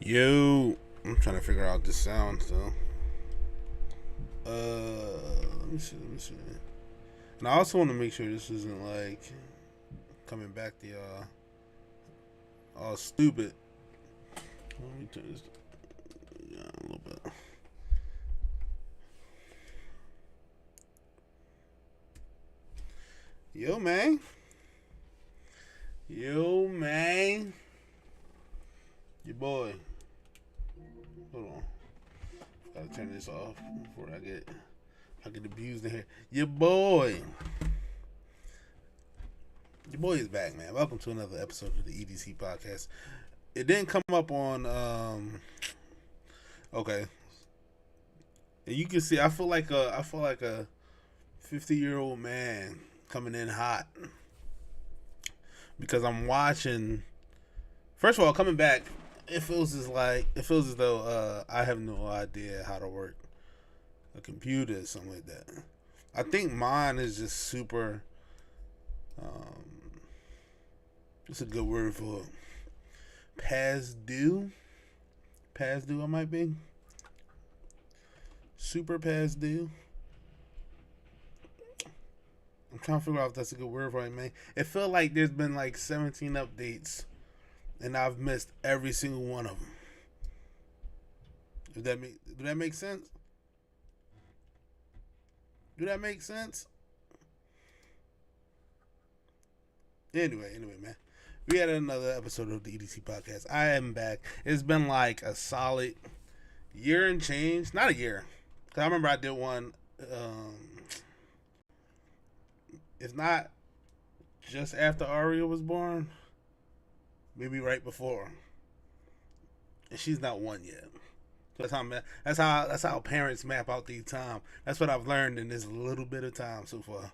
Yo, I'm trying to figure out this sound still. Let me see. And I also want to make sure this isn't like coming back to y'all all stupid. Let me turn this down a little bit. Yo, man. Your boy. Hold on. Gotta turn this off before I get abused in here. Your boy is back, man. Welcome to another episode of the EDC Podcast. It didn't come up on okay. And you can see I feel like a 50-year-old man coming in hot. Because I'm watching, first of all, coming back, it feels as though I have no idea how to work a computer or something like that. I think mine is just super. It's a good word for past due. Past due, I might be. Super past due. I'm trying to figure out if that's a good word for it, man. It felt like there's been like 17 updates, and I've missed every single one of them. Do that make sense? Do that make sense? Anyway, man. We had another episode of the EDC Podcast. I am back. It's been like a solid year and change. Not a year. Because I remember I did one, if not just after Aria was born, maybe right before. And she's not one yet. That's how parents map out the time. That's what I've learned in this little bit of time so far.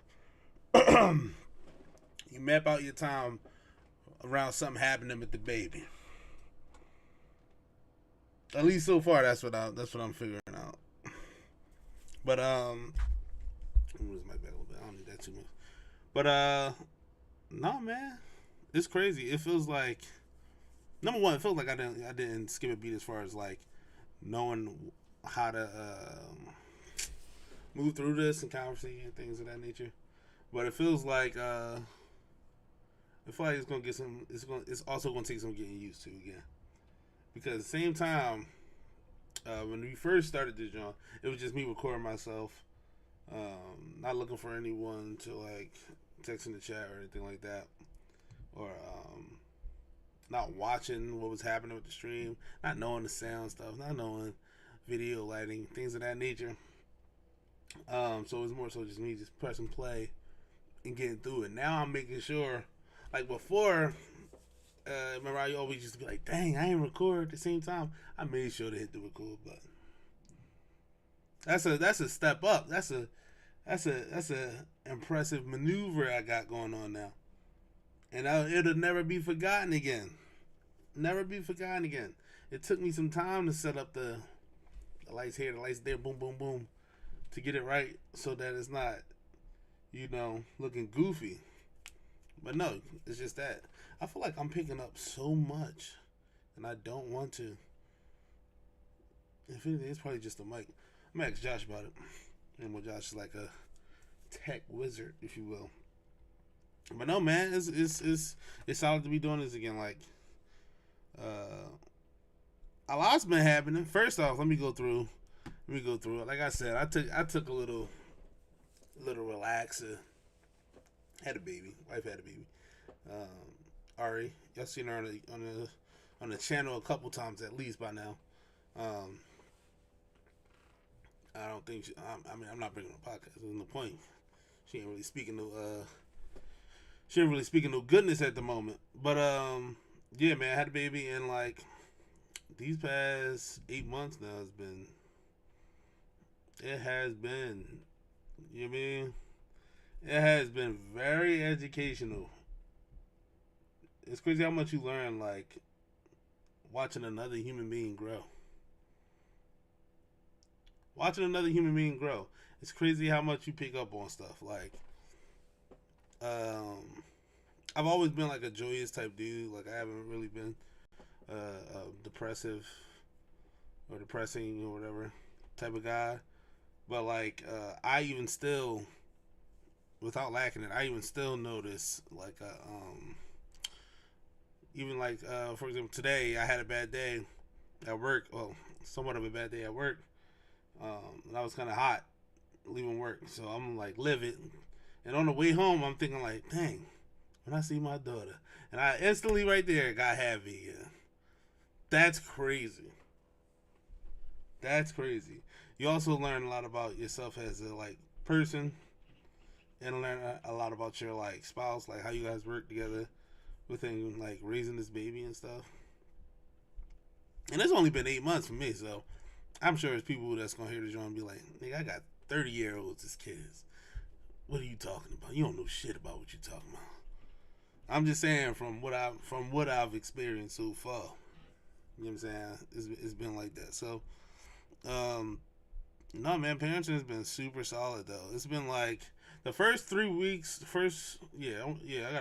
You map out your time around something happening with the baby. At least so far, that's what I'm figuring out. But let me move my back a little bit. I don't need that too much. But no, man, it's crazy. It feels like, number one, it feels like I didn't skip a beat as far as like knowing how to move through this and conversation and things of that nature. But it feels like I feel like it's gonna get some. It's also gonna take some getting used to again. Because at the same time, when we first started this job, it was just me recording myself, not looking for anyone to like text in the chat or anything like that, or not watching what was happening with the stream, not knowing the sound stuff, not knowing video lighting, things of that nature. So it was more so just me just pressing play and getting through it. Now I'm making sure, like before, remember I always used to be like, dang, I ain't record at the same time. I made sure to hit the record button. That's a step up. That's a impressive maneuver I got going on now. And it'll never be forgotten again. Never be forgotten again. It took me some time to set up the lights here, the lights there, boom, boom, boom, to get it right so that it's not, looking goofy. But no, it's just that. I feel like I'm picking up so much, and I don't want to. If anything, it's probably just the mic. I'm gonna ask Josh about it. And well, Josh is like a tech wizard, if you will. But no, man, it's solid to be doing this again. Like, a lot's been happening. First off, let me go through it. Like I said, I took a little relaxer. Had a baby. Wife had a baby. Ari, y'all seen her on the channel a couple times at least by now. I don't think I'm not bringing her podcast. There's no point. She ain't really speaking no goodness at the moment. But yeah, man, I had a baby, and like these past 8 months now it has been, you know what I mean? It has been very educational. It's crazy how much you learn, like, watching another human being grow. It's crazy how much you pick up on stuff. Like, I've always been like a joyous type dude. Like, I haven't really been depressive or depressing or whatever type of guy. But like, I even still, without lacking it, I even still notice like, even like, for example, today I had a bad day at work. Well, somewhat of a bad day at work. And I was kind of hot leaving work, so I'm like livid. And on the way home, I'm thinking like, dang, when I see my daughter, and I instantly right there got heavy. Yeah. That's crazy. That's crazy. You also learn a lot about yourself as a like person, and learn a lot about your like spouse, like how you guys work together within like raising this baby and stuff. And it's only been 8 months for me, so I'm sure there's people that's gonna hear the joint and be like, "Nigga, I got 30-year-olds as kids. What are you talking about? You don't know shit about what you're talking about." I'm just saying from what I've experienced so far. You know what I'm saying? It's been like that. So, no, man, parenting has been super solid though. It's been like the first 3 weeks, I got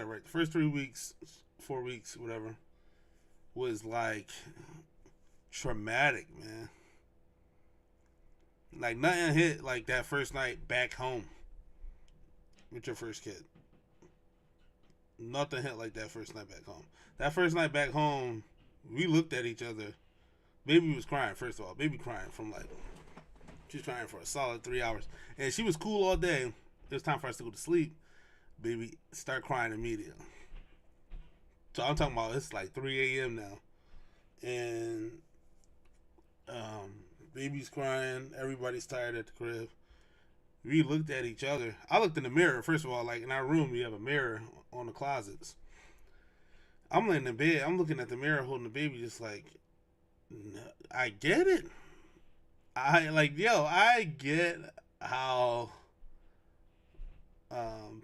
it right. The first 3 weeks, 4 weeks, whatever, was like traumatic, man. Like nothing hit like that first night back home with your first kid. Nothing hit like that first night back home. That first night back home, we looked at each other. Baby was crying, first of all. Baby crying from like, she was crying for a solid 3 hours. And she was cool all day. It was time for us to go to sleep. Baby start crying immediately. So I'm talking about it's like 3 a.m. now. And baby's crying. Everybody's tired at the crib. We looked at each other. I looked in the mirror, first of all, like in our room, we have a mirror on the closets. I'm laying in bed. I'm looking at the mirror holding the baby just like, I get it. I get how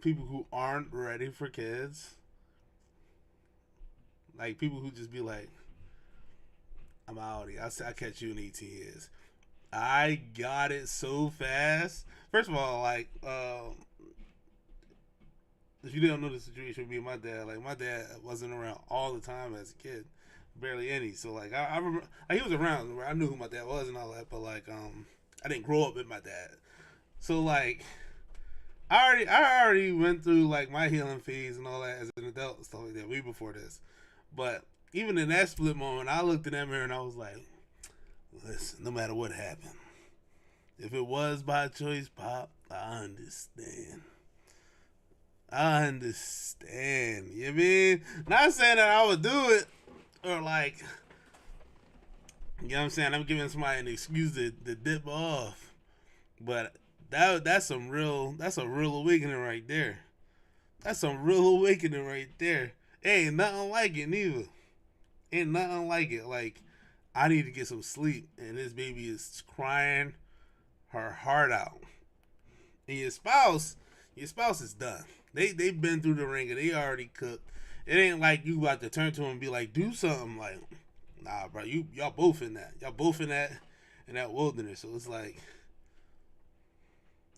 people who aren't ready for kids, like people who just be like, I'm out here. I'll catch you in 18 years. I got it so fast. First of all, like, if you didn't know the situation with me and my dad, like, my dad wasn't around all the time as a kid. Barely any. So, like, I remember, like, he was around. I knew who my dad was and all that, but, like, I didn't grow up with my dad. So, like, I already went through, like, my healing phase and all that as an adult and stuff like that way before this. But even in that split moment, I looked in that mirror and I was like, listen, no matter what happened, if it was by choice, Pop, I understand. I understand. You know what I mean? Not saying that I would do it or like, you know what I'm saying? I'm giving somebody an excuse to dip off. But that's a real awakening right there. That's some real awakening right there. Ain't nothing like it neither. Ain't nothing like it. Like, I need to get some sleep, and this baby is crying her heart out. And your spouse is done. They've been through the ringer. They already cooked. It ain't like you about to turn to him and be like, do something. Like, nah, bro, y'all both in that. Y'all both in that wilderness. So it's like,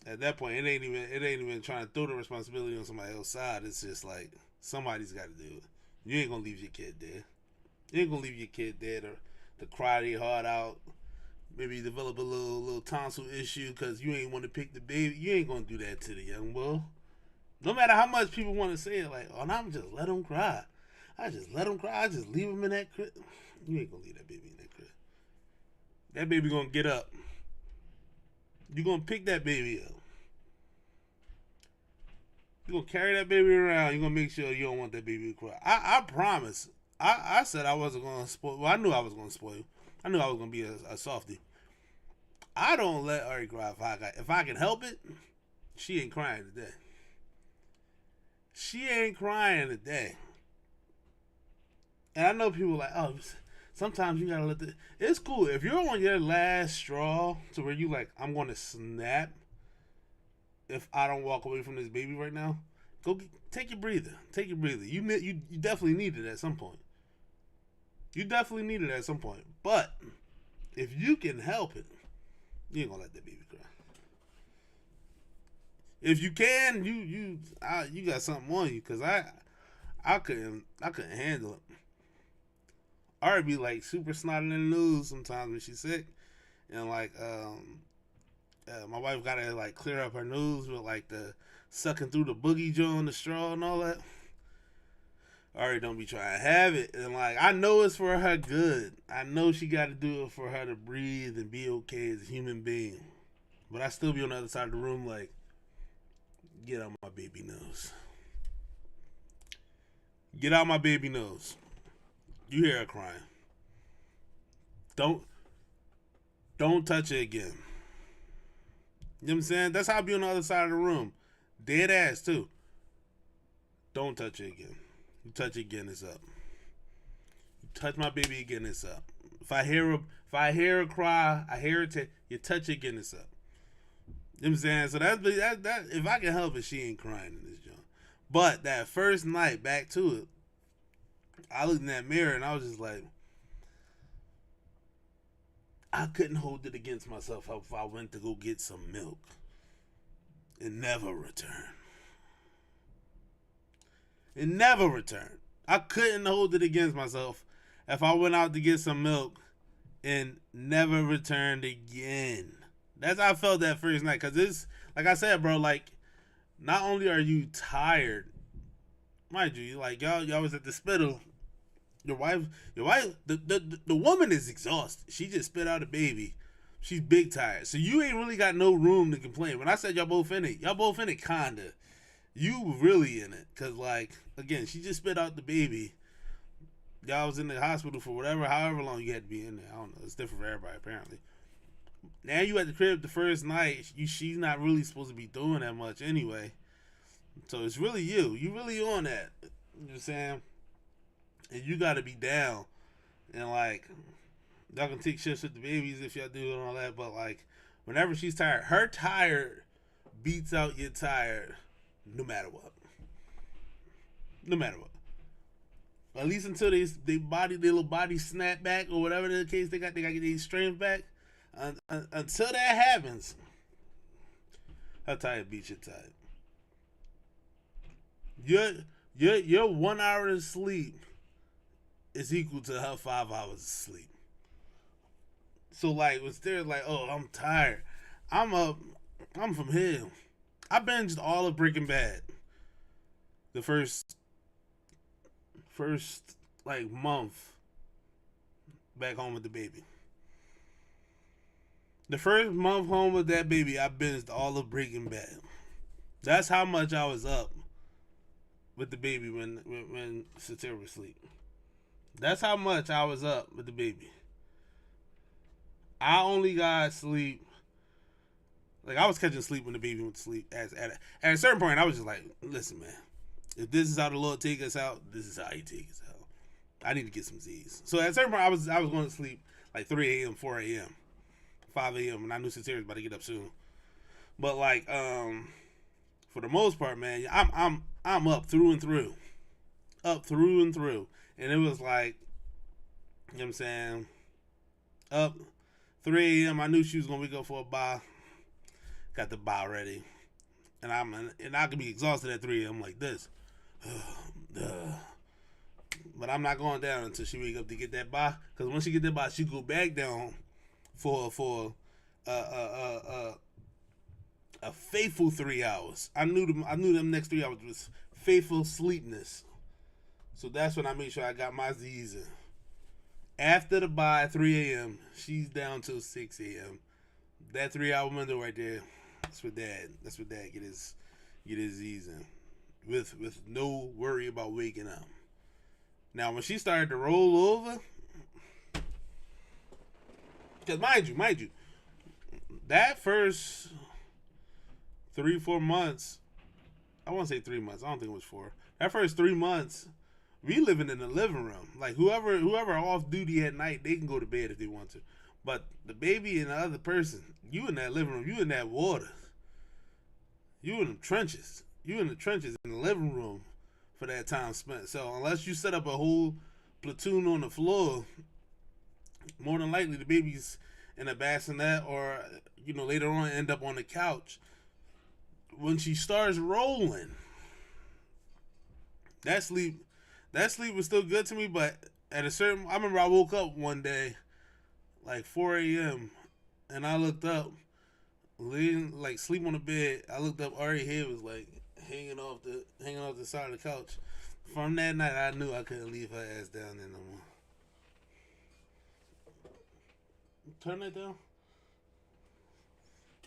at that point, it ain't even trying to throw the responsibility on somebody else's side. It's just like, somebody's got to do it. You ain't gonna leave your kid there. You ain't gonna leave your kid there to cry their heart out. Maybe develop a little tonsil issue because you ain't want to pick the baby. You ain't gonna do that to the young boy. No matter how much people want to say it, like, oh, I'm just let him cry. I just let him cry. I just leave him in that crib. You ain't gonna leave that baby in that crib. That baby gonna get up. You gonna pick that baby up. You gonna carry that baby around. You gonna make sure you don't want that baby to cry. I promise. I said I wasn't gonna spoil. Well, I knew I was gonna spoil. I knew I was gonna be a softie. I don't let Ari cry if I can help it. She ain't crying today. She ain't crying today. And I know people like, oh, sometimes you gotta let the. It's cool if you're on your last straw to where you like, I'm gonna snap. If I don't walk away from this baby right now, take your breather. Take your breather. You definitely need it at some point. You definitely need it at some point. But if you can help it, you ain't gonna let that baby cry. If you can, you got something on you, because I couldn't handle it. Ari be like super snotting in the nose sometimes when she's sick, and like my wife gotta like clear up her nose with like the sucking through the boogie joint, the straw, and all that. Ari don't be trying to have it, and like I know it's for her good. I know she got to do it for her to breathe and be okay as a human being. But I still be on the other side of the room, like, get out my baby nose. Get out my baby nose. You hear her crying. Don't touch it again. You know what I'm saying? That's how I be on the other side of the room. Dead ass too. Don't touch it again. You touch it again, it's up. You touch my baby again, it's up. If I hear her cry, I hear it. You touch it again, it's up. You know what I'm saying? So that if I can help it, she ain't crying in this joint. But that first night, back to it, I looked in that mirror and I was just like, I couldn't hold it against myself if I went to go get some milk and never return. It never returned. I couldn't hold it against myself if I went out to get some milk and never returned again. That's how I felt that first night. Because it's, like I said, bro, like, not only are you tired, mind you, like, y'all was at the spittle. Your wife, the woman is exhausted. She just spit out a baby. She's big tired. So you ain't really got no room to complain. When I said y'all both in it kinda. You really in it. Because, like, again, she just spit out the baby. Y'all was in the hospital for however long you had to be in there. I don't know. It's different for everybody, apparently. Now you at the crib the first night. She's not really supposed to be doing that much anyway. So it's really you. You really on that. You know what I'm saying? And you got to be down. And, like, y'all can take shifts with the babies if y'all do and all that. But, like, whenever she's tired, her tired beats out your tired no matter what. No matter what. At least until their little body snap back or whatever the case they got to get their strength back. Until that happens, her tired beats your tired. Your 1 hour of sleep is equal to her 5 hours of sleep. So, like, when they're like, oh, I'm tired. I'm from here. I binged all of Breaking Bad. The first like month back home with the baby. The first month home with that baby, I binged all of Breaking Bad. That's how much I was up with the baby when Satira was asleep. That's how much I was up with the baby. I only got sleep. Like, I was catching sleep when the baby went to sleep. At a certain point, I was just like, listen, man. If this is how the Lord take us out, this is how he take us out. I need to get some Z's. So at a certain point, I was going to sleep like 3 a.m., 4 a.m., 5 a.m., and I knew Satira was about to get up soon. But, like, for the most part, man, I'm up through and through. Up through and through. And it was like, you know what I'm saying, up 3 a.m., I knew she was going to wake up for a bye. Got the bye ready. And I could be exhausted at 3 a.m. like this. But I'm not going down until she wake up to get that bye. Because once she get that bye, she go back down for a faithful 3 hours. I knew them next 3 hours was faithful sleepness. So that's when I made sure I got my Z's in. After the bye, 3 a.m., she's down till 6 a.m. That 3 hour window right there, that's what Dad get his Z's in. With no worry about waking up. Now when she started to roll over, because mind you, that first 3-4 months, I won't say 3 months, I don't think it was 4. That first 3 months, we living in the living room. Like whoever off duty at night, they can go to bed if they want to. But the baby and the other person, you in that living room, you in that water. You in the trenches. You in the trenches in the living room for that time spent. So unless you set up a whole platoon on the floor, more than likely the baby's in a bassinet or, you know, later on end up on the couch. When she starts rolling, that sleep was still good to me, but I remember I woke up one day, like 4 a.m., and I looked up, laying, like, sleep on the bed. I looked up, Ari's head was, like, hanging off the side of the couch. From that night, I knew I couldn't leave her ass down there no more. Turn that down.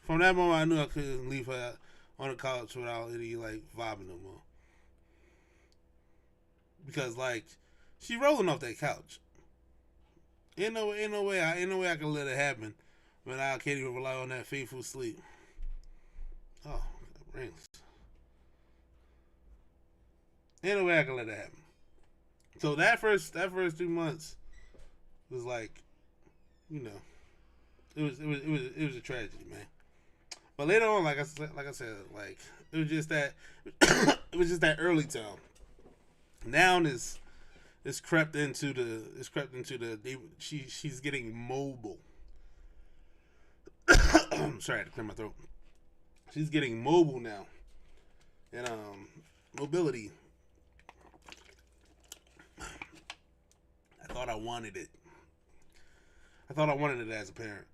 From that moment, I knew I couldn't leave her on the couch without any, like, vibing no more. Because, like, she rolling off that couch. Ain't no way I can let it happen when I can't even rely on that faithful sleep. Oh, that rings. Ain't no way I can let that happen. So that first 2 months was like, you know, it was a tragedy, man. But later on, like I said, like it was just that early time. Now it's crept into the she's getting mobile. Sorry, I had to clear my throat. She's getting mobile now, and mobility. I thought I wanted it as a parent.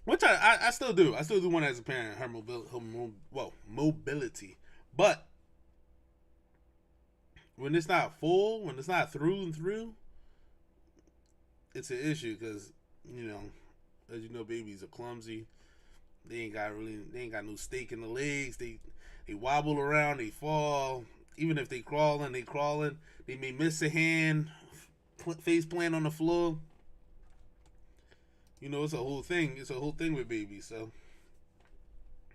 Which I still do. I still do want it as a parent. Her mobility. But when it's not full, when it's not through and through, it's an issue because, as you know, babies are clumsy. They ain't got no stake in the legs. They wobble around. They fall. Even if they crawling. They may miss a hand, face plant on the floor. It's a whole thing. It's a whole thing with babies. So,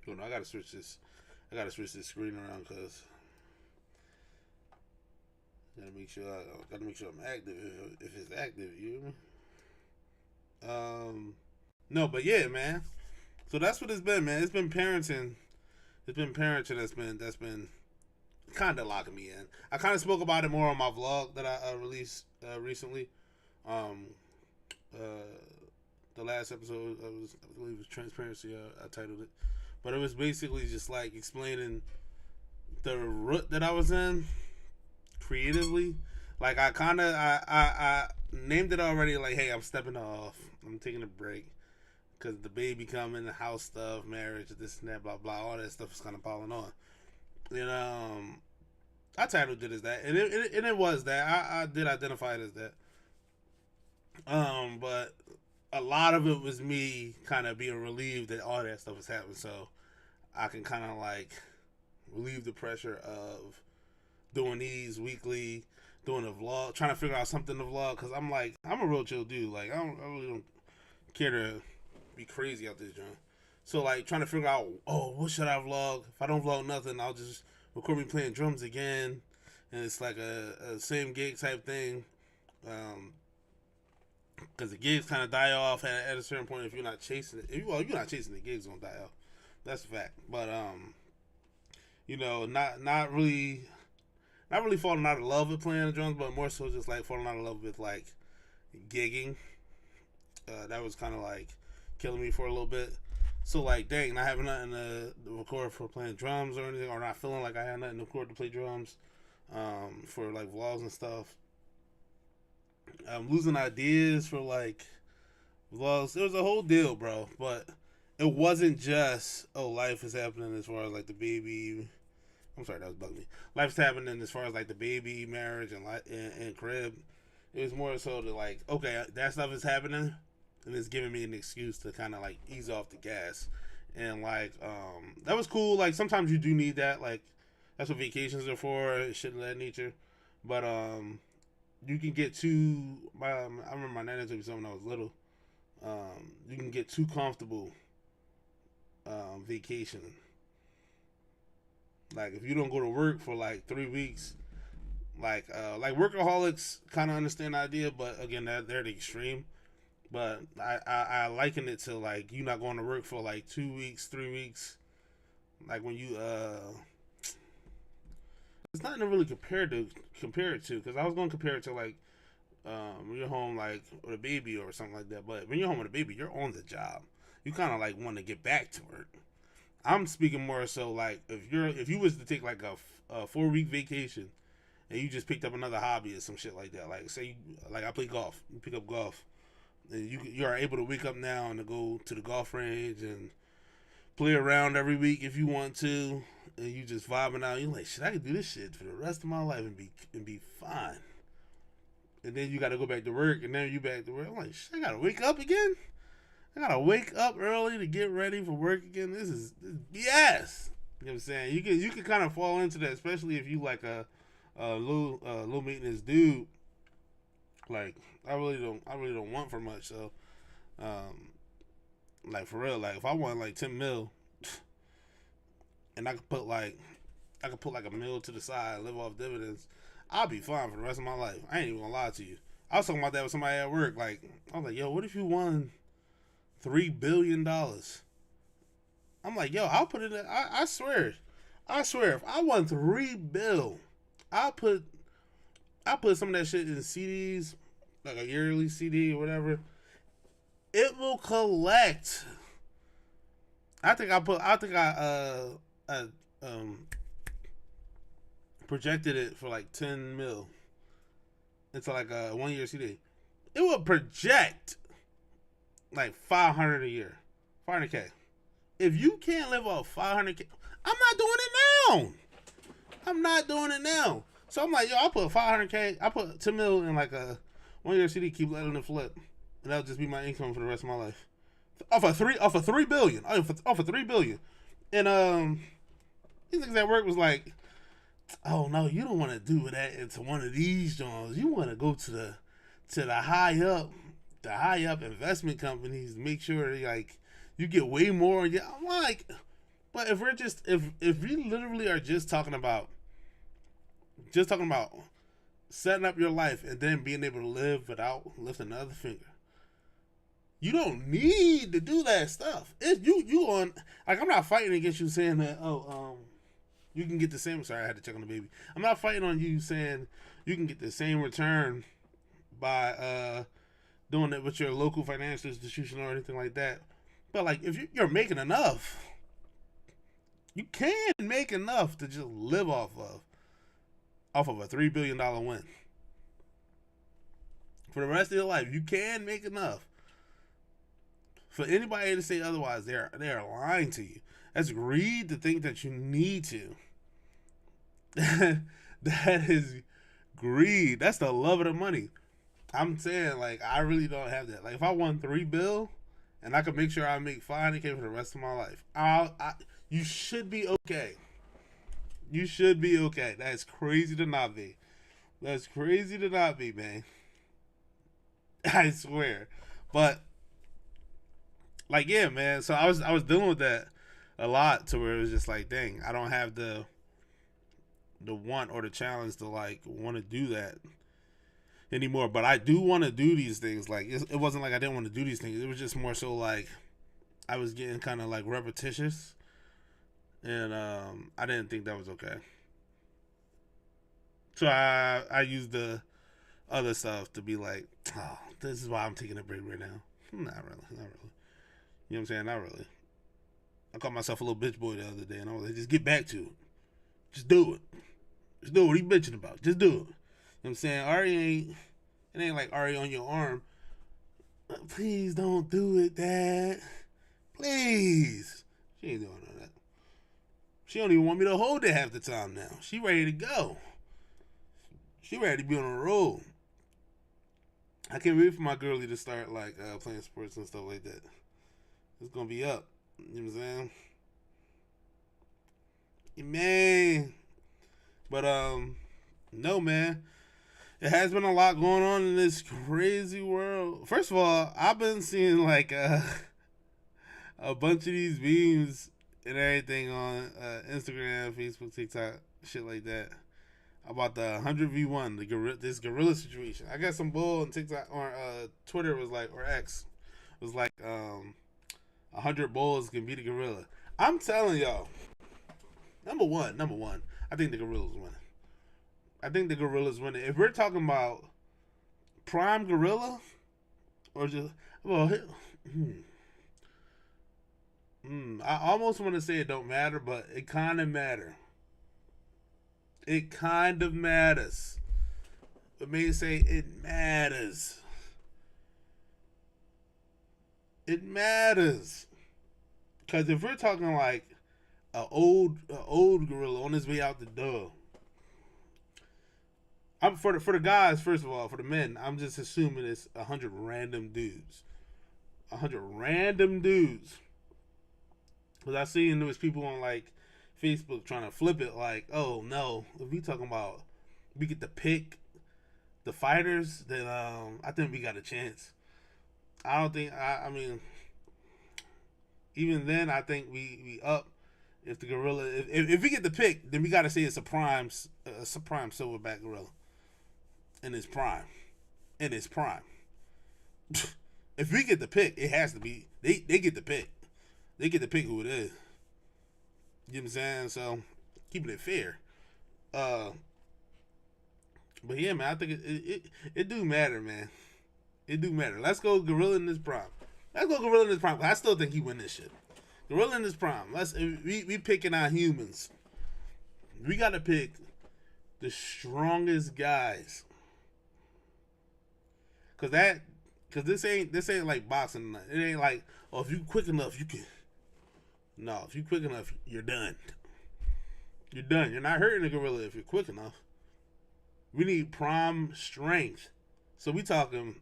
I gotta switch this. Screen around because gotta make sure I'm active. If it's active, you hear me? No, but yeah, man. So that's what it's been, man. It's been parenting. That's been kind of locking me in. I kind of spoke about it more on my vlog that I released recently. The last episode, I believe it was Transparency, I titled it. But it was basically just like explaining the rut that I was in creatively. Like I named it already, like, hey, I'm stepping off. I'm taking a break. Because the baby coming, the house stuff, marriage, this and that, blah, blah, all that stuff is kind of piling on. And I titled it as that. And it was that. I did identify it as that. But a lot of it was me kind of being relieved that all that stuff was happening, so I can kind of like relieve the pressure of doing these weekly, doing a vlog, trying to figure out something to vlog, because I'm a real chill dude. Like, I really don't care to be crazy out this joint. So, like, trying to figure out, what should I vlog? If I don't vlog nothing, I'll just record me playing drums again, and it's like a same gig type thing. Because the gigs kind of die off at a certain point if you're not chasing it. If you're not chasing the gigs, gonna die off. That's a fact. But not really falling out of love with playing the drums, but more so just like falling out of love with like gigging. That was kind of like killing me for a little bit. So like, dang, not having nothing to record for playing drums or anything, or not feeling like I had nothing to record to play drums, for like vlogs and stuff. I'm losing ideas for like vlogs. It was a whole deal, bro. But it wasn't just life is happening as far as like the baby. I'm sorry, that was bugging me. Life's happening as far as like the baby, marriage, and crib. It was more so to like, okay, that stuff is happening, and it's giving me an excuse to kind of like ease off the gas. And like, that was cool. Like sometimes you do need that. Like that's what vacations are for, shit of that nature. But you can get too. I remember my nana told me something when I was little. You can get too comfortable vacationing. Like if you don't go to work for like 3 weeks, like workaholics kind of understand the idea, but again, they're the extreme. But I liken it to like you not going to work for like 2 weeks, 3 weeks. Like when you it's nothing to really compare it to, because I was going to compare it to like when you're home like with a baby or something like that. But when you're home with a baby, you're on the job. You kind of like want to get back to work. I'm speaking more so like if you was to take like a 4-week vacation and you just picked up another hobby or some shit like that. Like say, like I play golf. You pick up golf, and you are able to wake up now and to go to the golf range and play around every week if you want to, and you just vibing out. You're like, shit, I could do this shit for the rest of my life and be fine. And then you got to go back to work, and then you back to work. I'm like, shit, I gotta wake up again. I gotta wake up early to get ready for work again. This is BS. You know what I'm saying? You can kind of fall into that, especially if you like a low maintenance dude. Like I really don't want for much. So, like for real, like if I want like 10 mil, and I could put like a mil to the side, live off dividends, I'll be fine for the rest of my life. I ain't even gonna lie to you. I was talking about that with somebody at work. Like I was like, yo, what if you won $3 billion? I'm like, yo, I'll put it in. I swear, if I won $3 billion, I'll put some of that shit in CDs, like a yearly CD or whatever. It will collect. I think I projected it for like 10 mil into like a 1 year CD. It will project like 500 a year, 500K. If you can't live off 500K, I'm not doing it now. So I'm like, yo, I'll put 500K. I put 10 mil in like a 1 year CD, keep letting it flip, and that'll just be my income for the rest of my life. Off of $3 billion. Off of $3 billion. And these niggas at work was like, oh no, you don't want to do that into one of these joints. You want to go to the high up investment companies, make sure like you get way more. Yeah, I'm like, but if we literally are just talking about setting up your life and then being able to live without lifting another finger, you don't need to do that stuff. If you on, like, I'm not fighting against you saying that, you can get the same. Sorry, I had to check on the baby. I'm not fighting on you saying you can get the same return by doing it with your local financial institution or anything like that. But like, if you're making enough, you can make enough to just live off of a $3 billion win for the rest of your life. You can make enough. For anybody to say otherwise, they are lying to you. That's greed to think that you need to. That is greed. That's the love of the money. I'm saying, like, I really don't have that. Like, if I won $3 billion and I could make sure I make $500K for the rest of my life, you should be okay. You should be okay. That's crazy to not be. That's crazy to not be, man. I swear. But like, yeah, man. So I was dealing with that a lot, to where it was just like, dang, I don't have the want or the challenge to like want to do that anymore. But I do want to do these things. Like, it wasn't like I didn't want to do these things. It was just more so like I was getting kind of like repetitious, and I didn't think that was okay. So I used the other stuff to be like, oh, this is why I'm taking a break right now. Not really. You know what I'm saying? Not really. I called myself a little bitch boy the other day, and I was like, just get back to it. Just do it. Just do it. What are you bitching about? Just do it. You know what I'm saying? It ain't like Ari on your arm. Please don't do it, Dad. Please. She ain't doing all that. She don't even want me to hold it half the time now. She ready to go. She ready to be on a roll. I can't wait for my girlie to start like playing sports and stuff like that. It's gonna be up. You know what I'm saying? Yeah, man. But no, man. It has been a lot going on in this crazy world. First of all, I've been seeing like a bunch of these memes and everything on Instagram, Facebook, TikTok, shit like that, about the 100v1, this gorilla situation. I got some bull on TikTok or Twitter was like, or X was like, 100 bulls can beat a gorilla. I'm telling y'all, number one, I think the gorilla's winning. If we're talking about prime gorilla, or just, well, I almost want to say it don't matter, but it kind of matter. It kind of matters. But may say it matters. It matters. Because if we're talking like a old gorilla on his way out the door, I'm for the guys. First of all, for the men, I'm just assuming it's 100 random dudes. 100 random dudes. Because I seen there was people on like Facebook trying to flip it like, oh no, if we talking about we get to pick the fighters, then I think we got a chance. I don't think I mean even then I think we up if the gorilla if we get the pick, then we got to say it's a prime silverback gorilla in his prime. In his prime. If we get the pick, it has to be they get the pick. They get to pick who it is. You know what I'm saying? So keeping it fair. But yeah, man, I think it do matter, man. It do matter. Let's go gorilla in this prime. Let's go gorilla in this prime. I still think he win this shit. Gorilla in this prime. We picking our humans. We gotta pick the strongest guys. Cause this ain't like boxing. It ain't like, oh, if you quick enough you can. No, if you quick enough, you're done. You're done. You're not hurting a gorilla if you're quick enough. We need prime strength. So we talking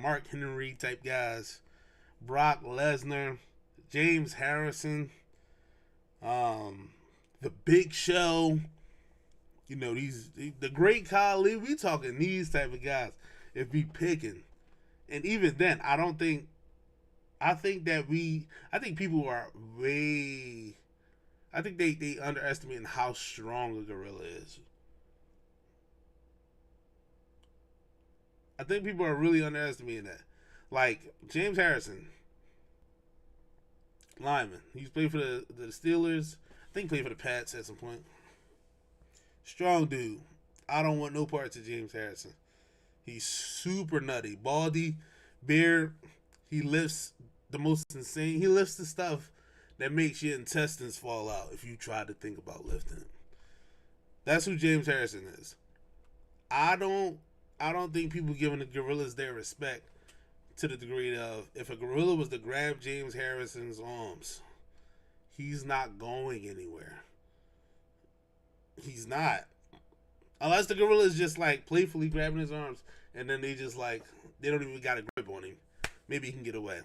Mark Henry type guys, Brock Lesnar, James Harrison, the Big Show. You know, the Great Khali. We talking these type of guys. If we picking, and even then, I think people are way. I think they underestimate how strong a gorilla is. I think people are really underestimating that. Like James Harrison, lineman. He's played for the Steelers. I think he played for the Pats at some point. Strong dude. I don't want no parts of James Harrison. He's super nutty. Baldy, beard. He lifts the most insane. He lifts the stuff that makes your intestines fall out if you try to think about lifting it. That's who James Harrison is. I don't think people giving the gorillas their respect to the degree of if a gorilla was to grab James Harrison's arms, he's not going anywhere. He's not. Unless the gorilla is just like playfully grabbing his arms and then they just like, they don't even got a grip on him. Maybe he can get away.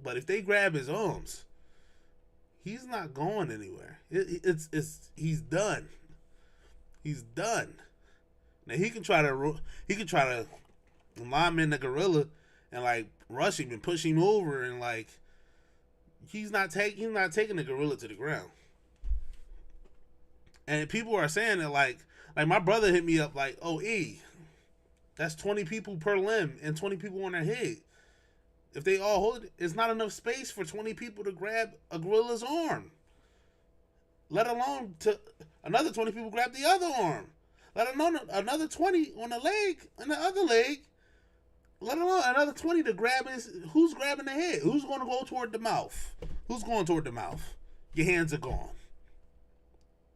But if they grab his arms, he's not going anywhere. He's done. He's done. Now he can try to lineman the gorilla and like rush him and push him over and like he's not taking the gorilla to the ground. And people are saying that like my brother hit me up like, oh that's 20 people per limb and 20 people on their head. If they all hold it, it's not enough space for 20 people to grab a gorilla's arm. Let alone to another 20 people grab the other arm. Let alone another 20 on the leg, on the other leg. Let alone another 20 to grab who's grabbing the head? Who's going to go toward the mouth? Who's going toward the mouth? Your hands are gone.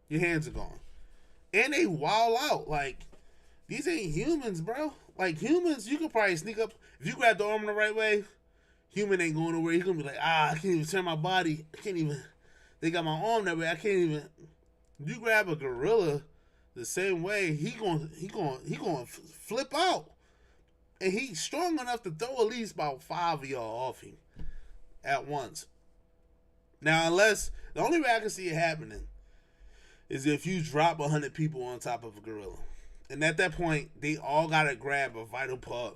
Your hands are gone. And they wild out. Like, these ain't humans, bro. Like, humans, you could probably sneak up. If you grab the arm in the right way, human ain't going nowhere. He's going to be like, I can't even turn my body. I can't even. They got my arm that way. I can't even. You grab a gorilla the same way, he going flip out. And he's strong enough to throw at least about 5 of y'all off him at once. Now, unless, the only way I can see it happening is if you drop 100 people on top of a gorilla. And at that point, they all got to grab a vital part,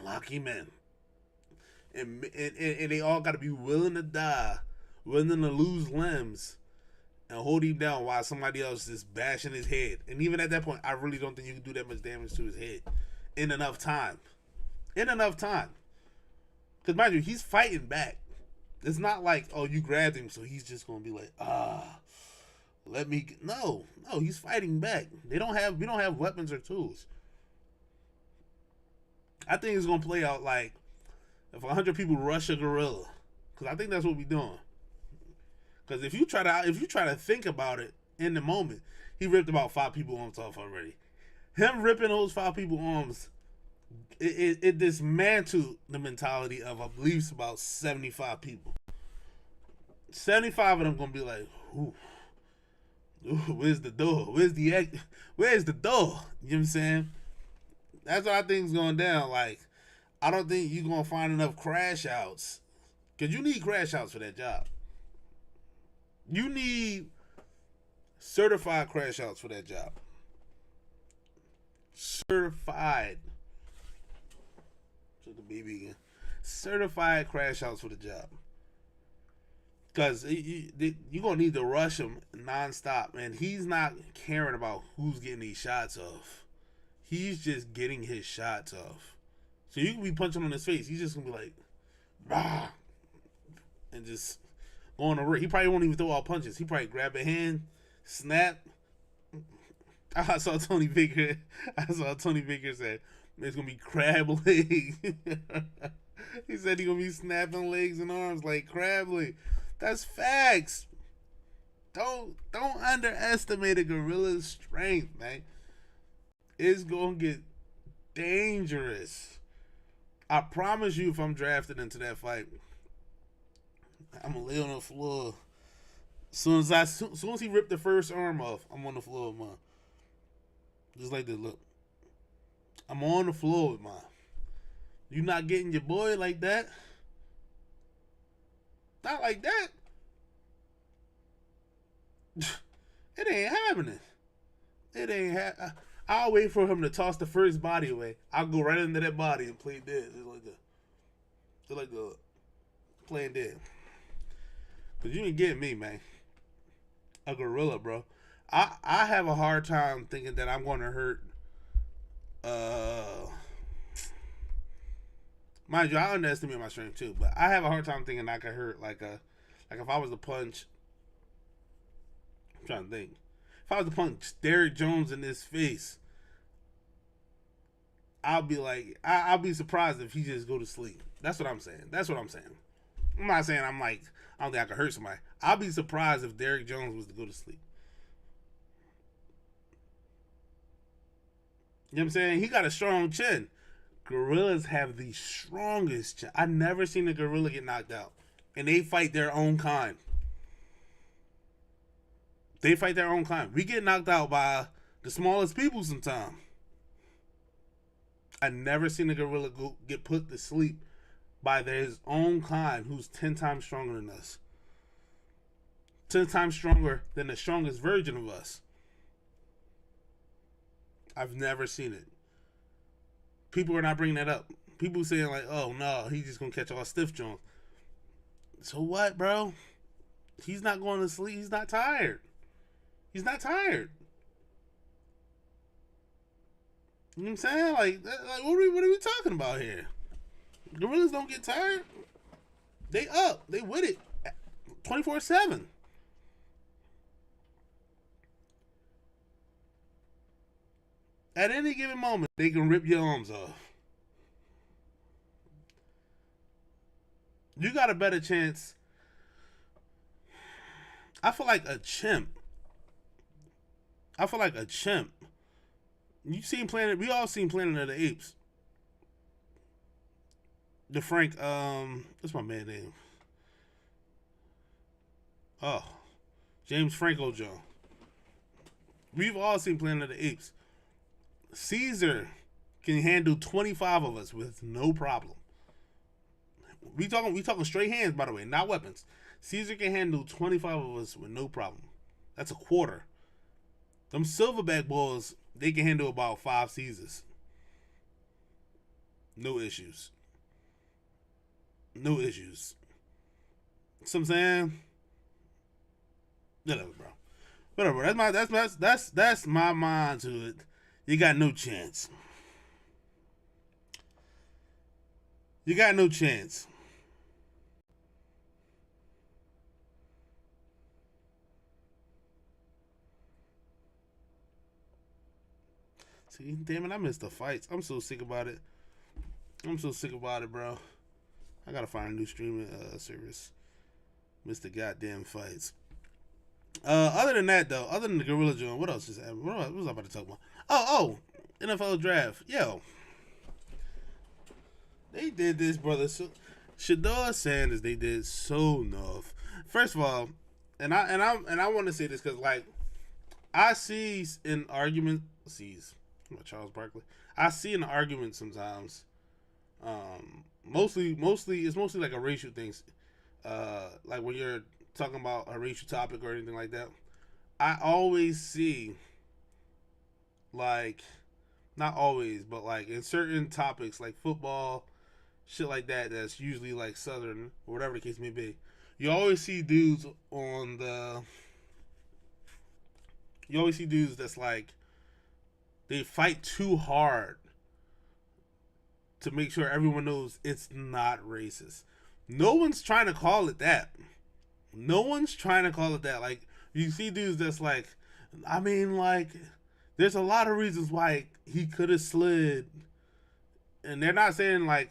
lock him in. And they all got to be willing to die, willing to lose limbs, and hold him down while somebody else is bashing his head. And even at that point, I really don't think you can do that much damage to his head in enough time. Because mind you, he's fighting back. It's not like, oh, you grabbed him, so he's just going to be like, let me... No, he's fighting back. We don't have weapons or tools. I think it's going to play out like if 100 people rush a gorilla. Because I think that's what we're doing. Because if you try to think about it, in the moment, he ripped about 5 people arms off already. Him ripping those 5 people arms, it dismantled the mentality of, I believe, it's about 75 people. 75 of them gonna be like, ooh, where's the door? Where's the door? You know what I'm saying? That's what I think is going down. Like, I don't think you're gonna find enough crash outs, because you need crash outs for that job. You need certified crash outs for that job. Certified. Took the baby again. Certified crash outs for the job. Because you're going to need to rush him nonstop. And he's not caring about who's getting these shots off. He's just getting his shots off. So you can be punching on his face. He's just going to be like, rah, and just go on the ring. He probably won't even throw out punches. He probably grab a hand, snap. I saw Tony Baker say it's going to be crab leg. He said he's going to be snapping legs and arms like crab leg. That's facts. Don't underestimate a gorilla's strength, man. It's gonna get dangerous. I promise you, if I'm drafted into that fight, I'm gonna lay on the floor. As soon as he ripped the first arm off, I'm on the floor with mine. Just like this, look. I'm on the floor with mine. You not getting your boy like that? Not like that. It ain't happening. It ain't happening. I'll wait for him to toss the first body away. I'll go right into that body and play dead. Just like the playing dead. Cause you ain't getting me, man. A gorilla, bro. I have a hard time thinking that I'm going to hurt. Mind you, I underestimate my strength too, but I have a hard time thinking I could hurt like if I was to punch. I'm trying to think. If I was to punch Derrick Jones in his face, I'll be surprised if he just go to sleep. That's what I'm saying. I'm not saying I don't think I could hurt somebody. I'll be surprised if Derrick Jones was to go to sleep. You know what I'm saying? He got a strong chin. Gorillas have the strongest chin. I've never seen a gorilla get knocked out. And they fight their own kind. We get knocked out by the smallest people sometimes. I've never seen a gorilla get put to sleep by his own kind who's 10 times stronger than us. 10 times stronger than the strongest version of us. I've never seen it. People are not bringing that up. People saying like, oh no, he's just going to catch all stiff Jones. So what, bro? He's not going to sleep. He's not tired. You know what I'm saying? Like what are we talking about here? Gorillas don't get tired. They up. They with it 24/7. At any given moment, they can rip your arms off. You got a better chance. I feel like a chimp. We all seen Planet of the Apes. The Frank, what's my man name? Oh, James Franco Joe. We've all seen Planet of the Apes. Caesar can handle 25 of us with no problem. We talking straight hands, by the way, not weapons. Caesar can handle 25 of us with no problem. That's a quarter. Them silverback boys, they can handle about 5 Caesars. No issues. See what I'm saying? Whatever. That's my mind to it. You got no chance. See, damn it, I missed the fights. I'm so sick about it. Bro. I gotta find a new streaming service. Missed the goddamn fights. Other than that, though, other than the Gorilla Joint, what else is happening? What was I about to talk about? NFL draft. Yo, they did this, brother. So, Shador Sanders, they did so enough. First of all, and I want to say this because like I see in argument, Charles Barkley. I see in argument sometimes. Mostly it's mostly like a racial thing. Like when you're talking about a racial topic or anything like that. I always see like not always, but like in certain topics like football, shit like that. That's usually like Southern or whatever the case may be. You always see dudes on the. You always see dudes that's like they fight too hard to make sure everyone knows it's not racist. No one's trying to call it that. No one's trying to call it that. Like you see dudes that's like, I mean, like there's a lot of reasons why he could have slid, and they're not saying like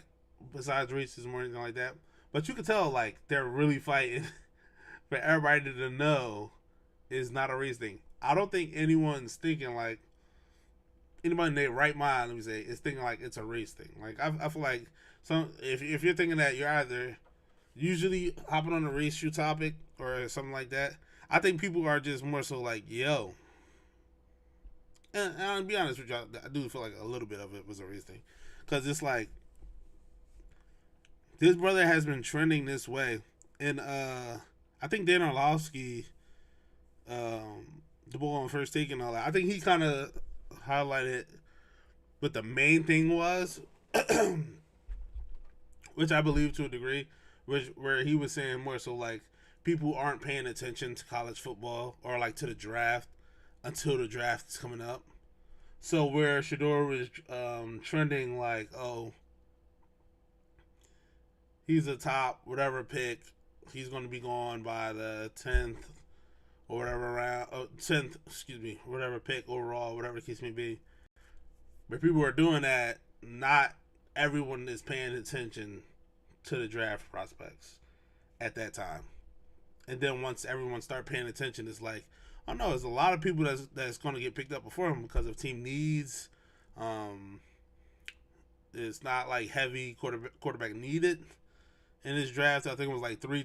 besides racism or anything like that, but you can tell like they're really fighting for everybody to know it's not a race thing. I don't think anyone's thinking like anybody in their right mind, let me say, is thinking like it's a race thing. Like I feel like some if you're thinking that, you're either usually hopping on a racial topic or something like that. I think people are just more so like, yo. And I'll be honest with y'all, I do feel like a little bit of it was a race thing. Because it's like, this brother has been trending this way. And I think Dan Orlovsky, the boy on First Take and all that, I think he kind of highlighted what the main thing was, which I believe to a degree, where he was saying more so like people aren't paying attention to college football or like to the draft until the draft is coming up. So where Shador was trending like, oh, he's a top whatever pick, he's going to be gone by the 10th or whatever round, 10th, whatever pick overall, whatever the case may be. But people are doing that, not everyone is paying attention to the draft prospects at that time. And then once everyone start paying attention, it's like, oh no, there's a lot of people that's going to get picked up before him because of team needs. It's not like heavy quarterback needed in this draft. I think it was like 4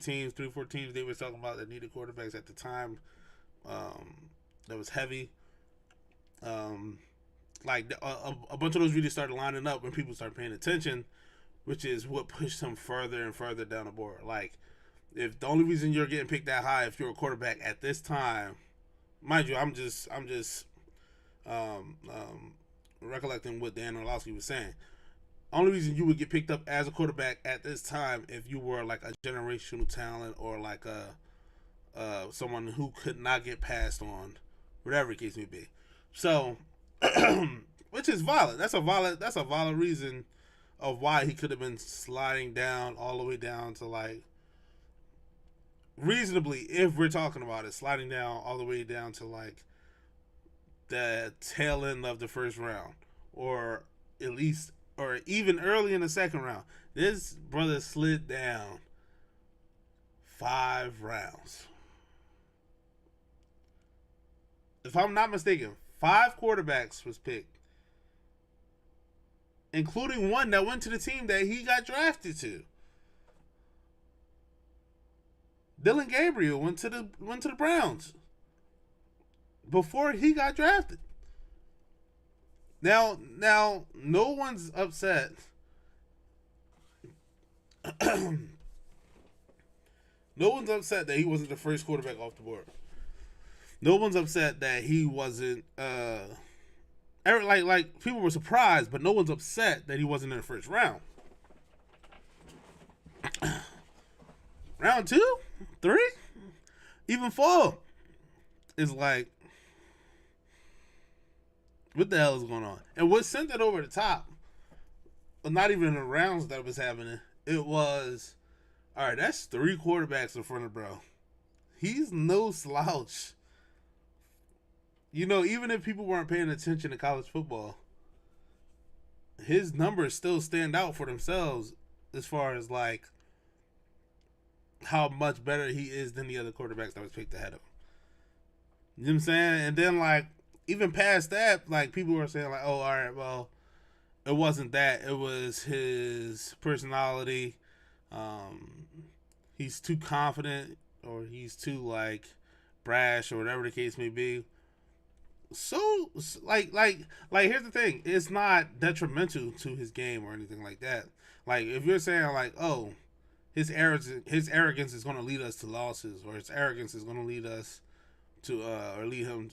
teams they were talking about that needed quarterbacks at the time. That was heavy. Like a bunch of those really started lining up when people started paying attention, which is what pushed him further and further down the board. Like, if the only reason you're getting picked that high if you're a quarterback at this time, mind you, I'm just recollecting what Dan Orlovsky was saying. Only reason you would get picked up as a quarterback at this time if you were like a generational talent or like someone who could not get passed on, whatever the case may be. So, which is valid. That's a valid reason of why he could have been sliding down all the way down to like reasonably, if we're talking about it, sliding down all the way down to like the tail end of the first round, or at least, or even early in the second round. This brother slid down 5 rounds. If I'm not mistaken, 5 quarterbacks was picked, including one that went to the team that he got drafted to. Dylan Gabriel went to the Browns before he got drafted. Now, no one's upset. No one's upset that he wasn't the first quarterback off the board. No one's upset that he wasn't. Like people were surprised, but no one's upset that he wasn't in the first round. Round 2, 3, even 4 is like, what the hell is going on? And what sent it over the top, but not even in the rounds that was happening, it was, all right, that's 3 quarterbacks in front of bro. He's no slouch. You know, even if people weren't paying attention to college football, his numbers still stand out for themselves as far as like how much better he is than the other quarterbacks that was picked ahead of him. You know what I'm saying? And then like even past that, like people were saying like, oh, all right, well, it wasn't that. It was his personality. Um, he's too confident, or he's too like brash, or whatever the case may be. So like here's the thing, it's not detrimental to his game or anything like that. Like if you're saying like, oh, his arrogance is going to lead us to losses, or his arrogance is going to lead us to or lead him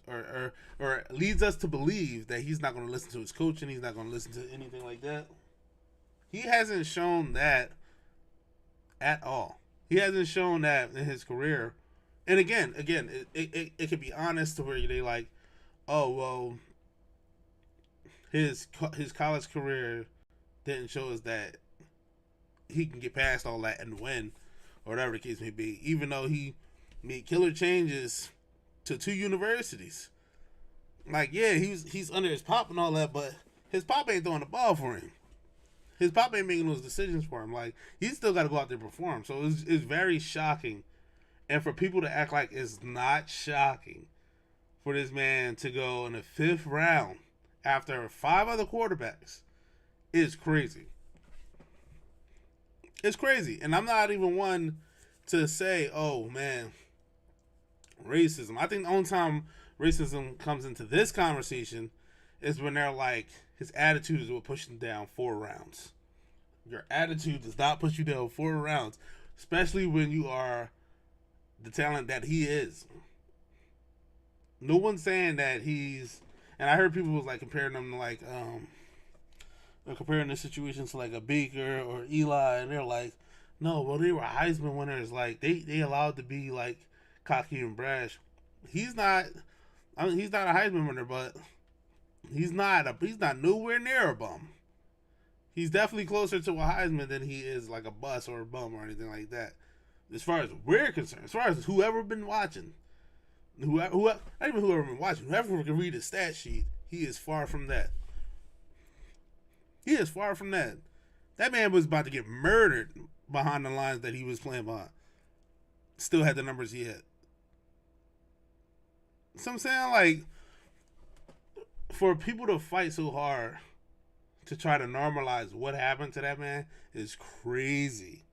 or leads us to believe that he's not going to listen to his coach and he's not going to listen to anything like that. He hasn't shown that at all. He hasn't shown that in his career. And again, it could be honest to where they like, oh well, his college career didn't show us that he can get past all that and win, or whatever the case may be. Even though he made killer changes to 2 universities, like yeah, he's under his pop and all that, but his pop ain't throwing the ball for him. His pop ain't making those decisions for him. Like he's still got to go out there and perform. So it's very shocking, and for people to act like it's not shocking for this man to go in the 5th round after 5 other quarterbacks is crazy. It's crazy. And I'm not even one to say, oh man, racism. I think the only time racism comes into this conversation is when they're like, his attitude is what pushed him down 4 rounds. Your attitude does not push you down 4 rounds, especially when you are the talent that he is. No one's saying that he's, and I heard people was like comparing him to like comparing the situation to like a Baker or Eli, and they're like, no, well they were Heisman winners, like they allowed to be like cocky and brash. He's not. I mean, he's not a Heisman winner, but he's not nowhere near a bum. He's definitely closer to a Heisman than he is like a bust or a bum or anything like that. As far as we're concerned, as far as whoever been watching, not even whoever been watching, whoever can read the stat sheet, he is far from that. He is far from that. That man was about to get murdered behind the lines that he was playing behind. Still had the numbers he had. So I'm saying, like, for people to fight so hard to try to normalize what happened to that man is crazy.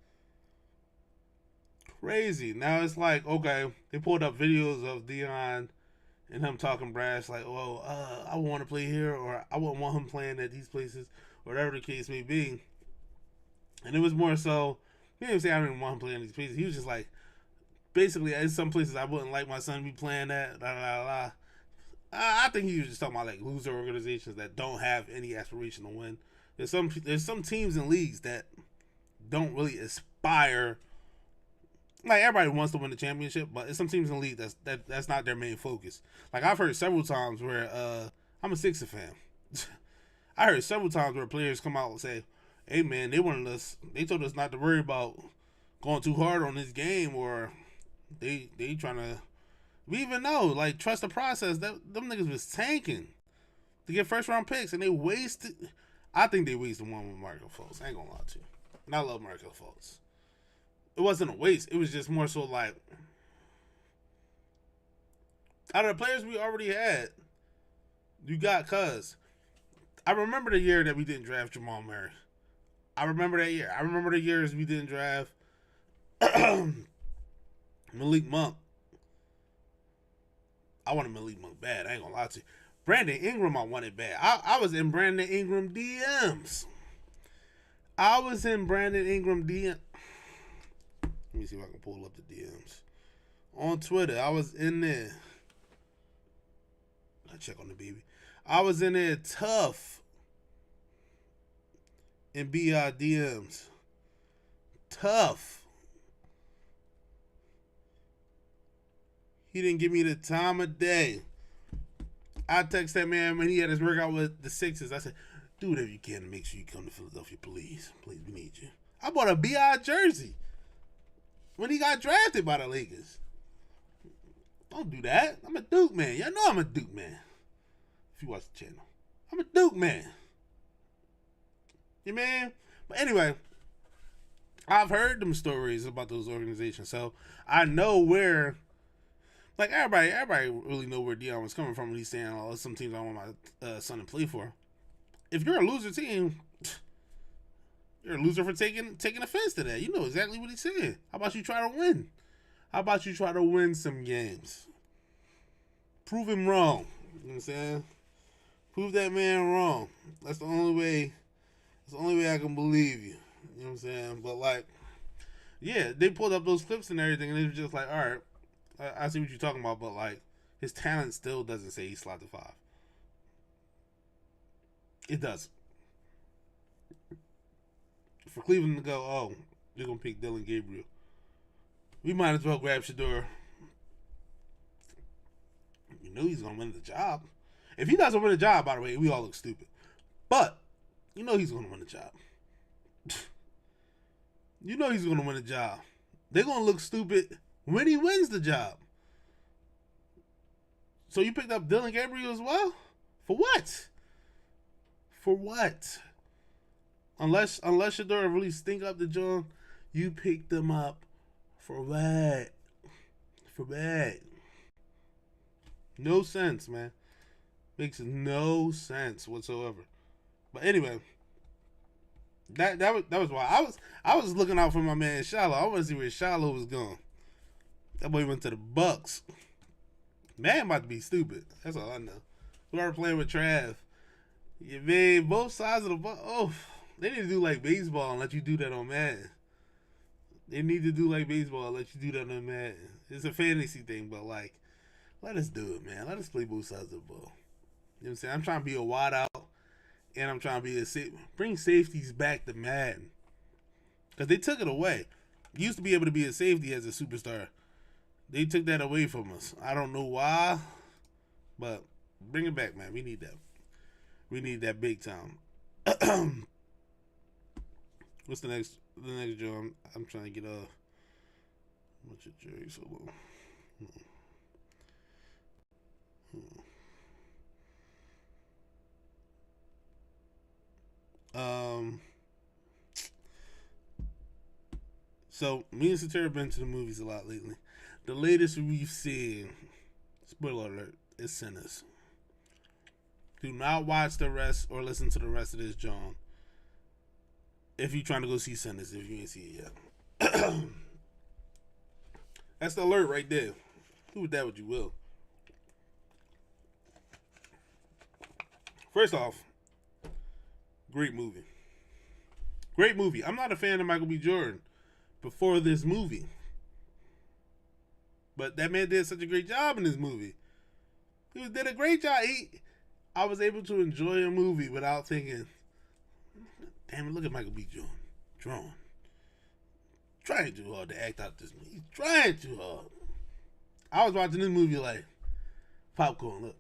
Crazy. Now it's like, okay, they pulled up videos of Dion and him talking brash, like, well, I want to play here, or I wouldn't want him playing at these places, whatever the case may be. And it was more so, he didn't say I didn't want him playing these places. He was just like, basically, in some places I wouldn't like my son to be playing at, la la la. I think he was just talking about like loser organizations that don't have any aspiration to win. There's some teams and leagues that don't really aspire. Like everybody wants to win the championship, but there's some teams in the league that's not their main focus. Like I've heard several times where I'm a Sixers fan. I heard several times where players come out and say, "Hey man, they told us not to worry about going too hard on this game, or they trying to." We even know, like, trust the process. Them niggas was tanking to get first round picks, and they wasted. I think they wasted one with Markel Fultz. I ain't gonna lie to you. And I love Markel Fultz. It wasn't a waste. It was just more so like, out of the players we already had, you got Cuz. I remember the year that we didn't draft Jamal Murray. I remember that year. I remember the years we didn't draft Malik Monk. I wanted Malik Monk bad. I ain't gonna lie to you. Brandon Ingram, I wanted bad. I was in Brandon Ingram DMs. Let me see if I can pull up the DMs. On Twitter, I was in there. I check on the baby. I was in there tough in BI DMs. Tough. He didn't give me the time of day. I text that man when he had his workout with the Sixers. I said, do whatever you can to make sure you come to Philadelphia, please. Please, we need you. I bought a BI jersey when he got drafted by the Lakers. Don't do that. I'm a Duke man. Y'all know I'm a Duke man. If you watch the channel. I'm a Duke man. You man? But anyway, I've heard them stories about those organizations. So I know where Like everybody really know where Dion was coming from when he's saying, "Oh, some teams I want my son to play for." If you're a loser team, you're a loser for taking offense to that. You know exactly what he's saying. How about you try to win? How about you try to win some games? Prove him wrong. You know what I'm saying? Prove that man wrong. That's the only way. That's the only way I can believe you. You know what I'm saying? But like, yeah, they pulled up those clips and everything, and it was just like, all right, I see what you're talking about, but like, his talent still doesn't say he's slot to 5. It doesn't. For Cleveland to go, oh, you're gonna pick Dylan Gabriel. We might as well grab Shador. You know he's gonna win the job. If he doesn't win the job, by the way, we all look stupid. But you know he's gonna win the job. You know he's gonna win the job. They're gonna look stupid when he wins the job. So you picked up Dylan Gabriel as well? For what? For what? Unless Shador really stink up the joint, you picked them up for what? For what? No sense, man. Makes no sense whatsoever. But anyway, that was why I was looking out for my man Shiloh. I want to see where Shiloh was going. That boy went to the Bucks. Man about to be stupid. That's all I know. Whoever playing with Trav, you made both sides of the ball. Oh, they need to do like baseball and let you do that on Madden. They need to do like baseball and let you do that on Madden. It's a fantasy thing, but like, let us do it, man. Let us play both sides of the ball. You know what I'm saying? I'm trying to be a wide out, and I'm trying to be bring safeties back to Madden. Because they took it away. You used to be able to be a safety as a superstar. They took that away from us. I don't know why, but bring it back, man. We need that. We need that big time. What's the next job? I'm trying to get a bunch of Jerry Solo. So me and Satira been to the movies a lot lately. The latest we've seen, spoiler alert, is Sinners. Do not watch the rest or listen to the rest of this, John. If you're trying to go see Sinners, if you ain't see it yet. That's the alert right there. Do with that what you will. First off, great movie. Great movie. I'm not a fan of Michael B. Jordan before this movie. But that man did such a great job in this movie. He did a great job. I was able to enjoy a movie without thinking, damn it, look at Michael B. Jordan. Drawn. Trying too hard to act out this movie. He's trying too hard. I was watching this movie like, popcorn, look.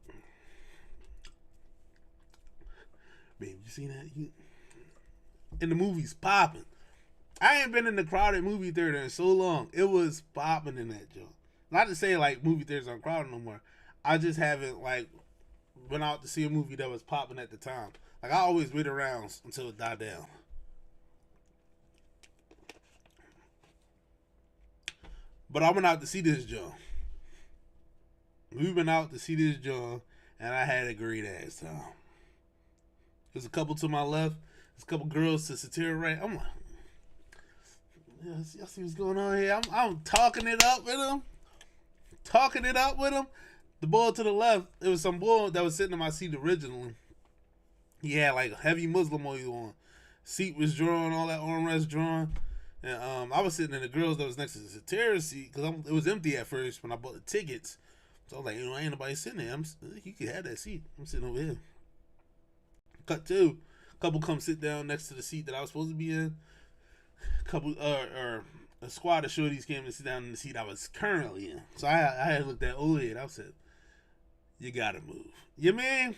Babe, you seen that? And the movie's popping. I ain't been in the crowded movie theater in so long. It was popping in that joint. Not to say like movie theaters aren't crowded no more. I just haven't like went out to see a movie that was popping at the time. Like I always wait around until it died down. But I went out to see this joint. We went out to see this joint, and I had a great ass time. There's a couple to my left. There's a couple girls to Satira right. I'm like, y'all see what's going on here? I'm talking it up with them. The boy to the left, it was some boy that was sitting in my seat originally. He had like heavy Muslim oil on. Seat was drawn, all that armrest drawn. And I was sitting in the girls that was next to the Satira seat because it was empty at first when I bought the tickets. So I was like, ain't nobody sitting there. You can have that seat. I'm sitting over here. Cut two. Couple come sit down next to the seat that I was supposed to be in. Couple a squad of shorties came to sit down in the seat I was currently in. So I had looked at old head. I said, "You gotta move. You mean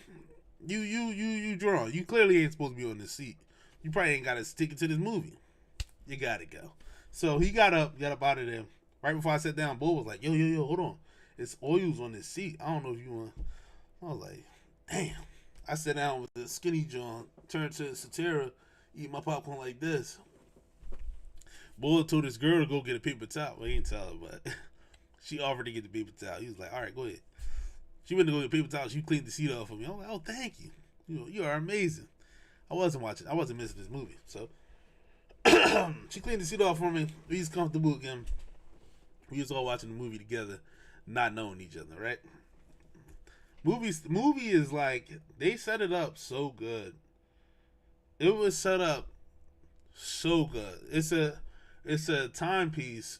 you drawn? You clearly ain't supposed to be on this seat. You probably ain't gotta stick it to this movie. You gotta go." So he got up out of there. Right before I sat down, Bo was like, "Yo, hold on. It's oils on this seat. I don't know if you want." I was like, "Damn." I sat down with the skinny John, turned to Satira, eat my popcorn like this. Boy told this girl to go get a paper towel. Well, he didn't tell her, but She offered to get the paper towel. He was like, all right, go ahead. She went to go get paper towel. She cleaned the seat off for me. I'm like, oh, thank you. You are amazing. I wasn't missing this movie. So she cleaned the seat off for me. We was comfortable again. We was all watching the movie together, not knowing each other, right? The movie is like, they set it up so good. It was set up so good. It's a timepiece,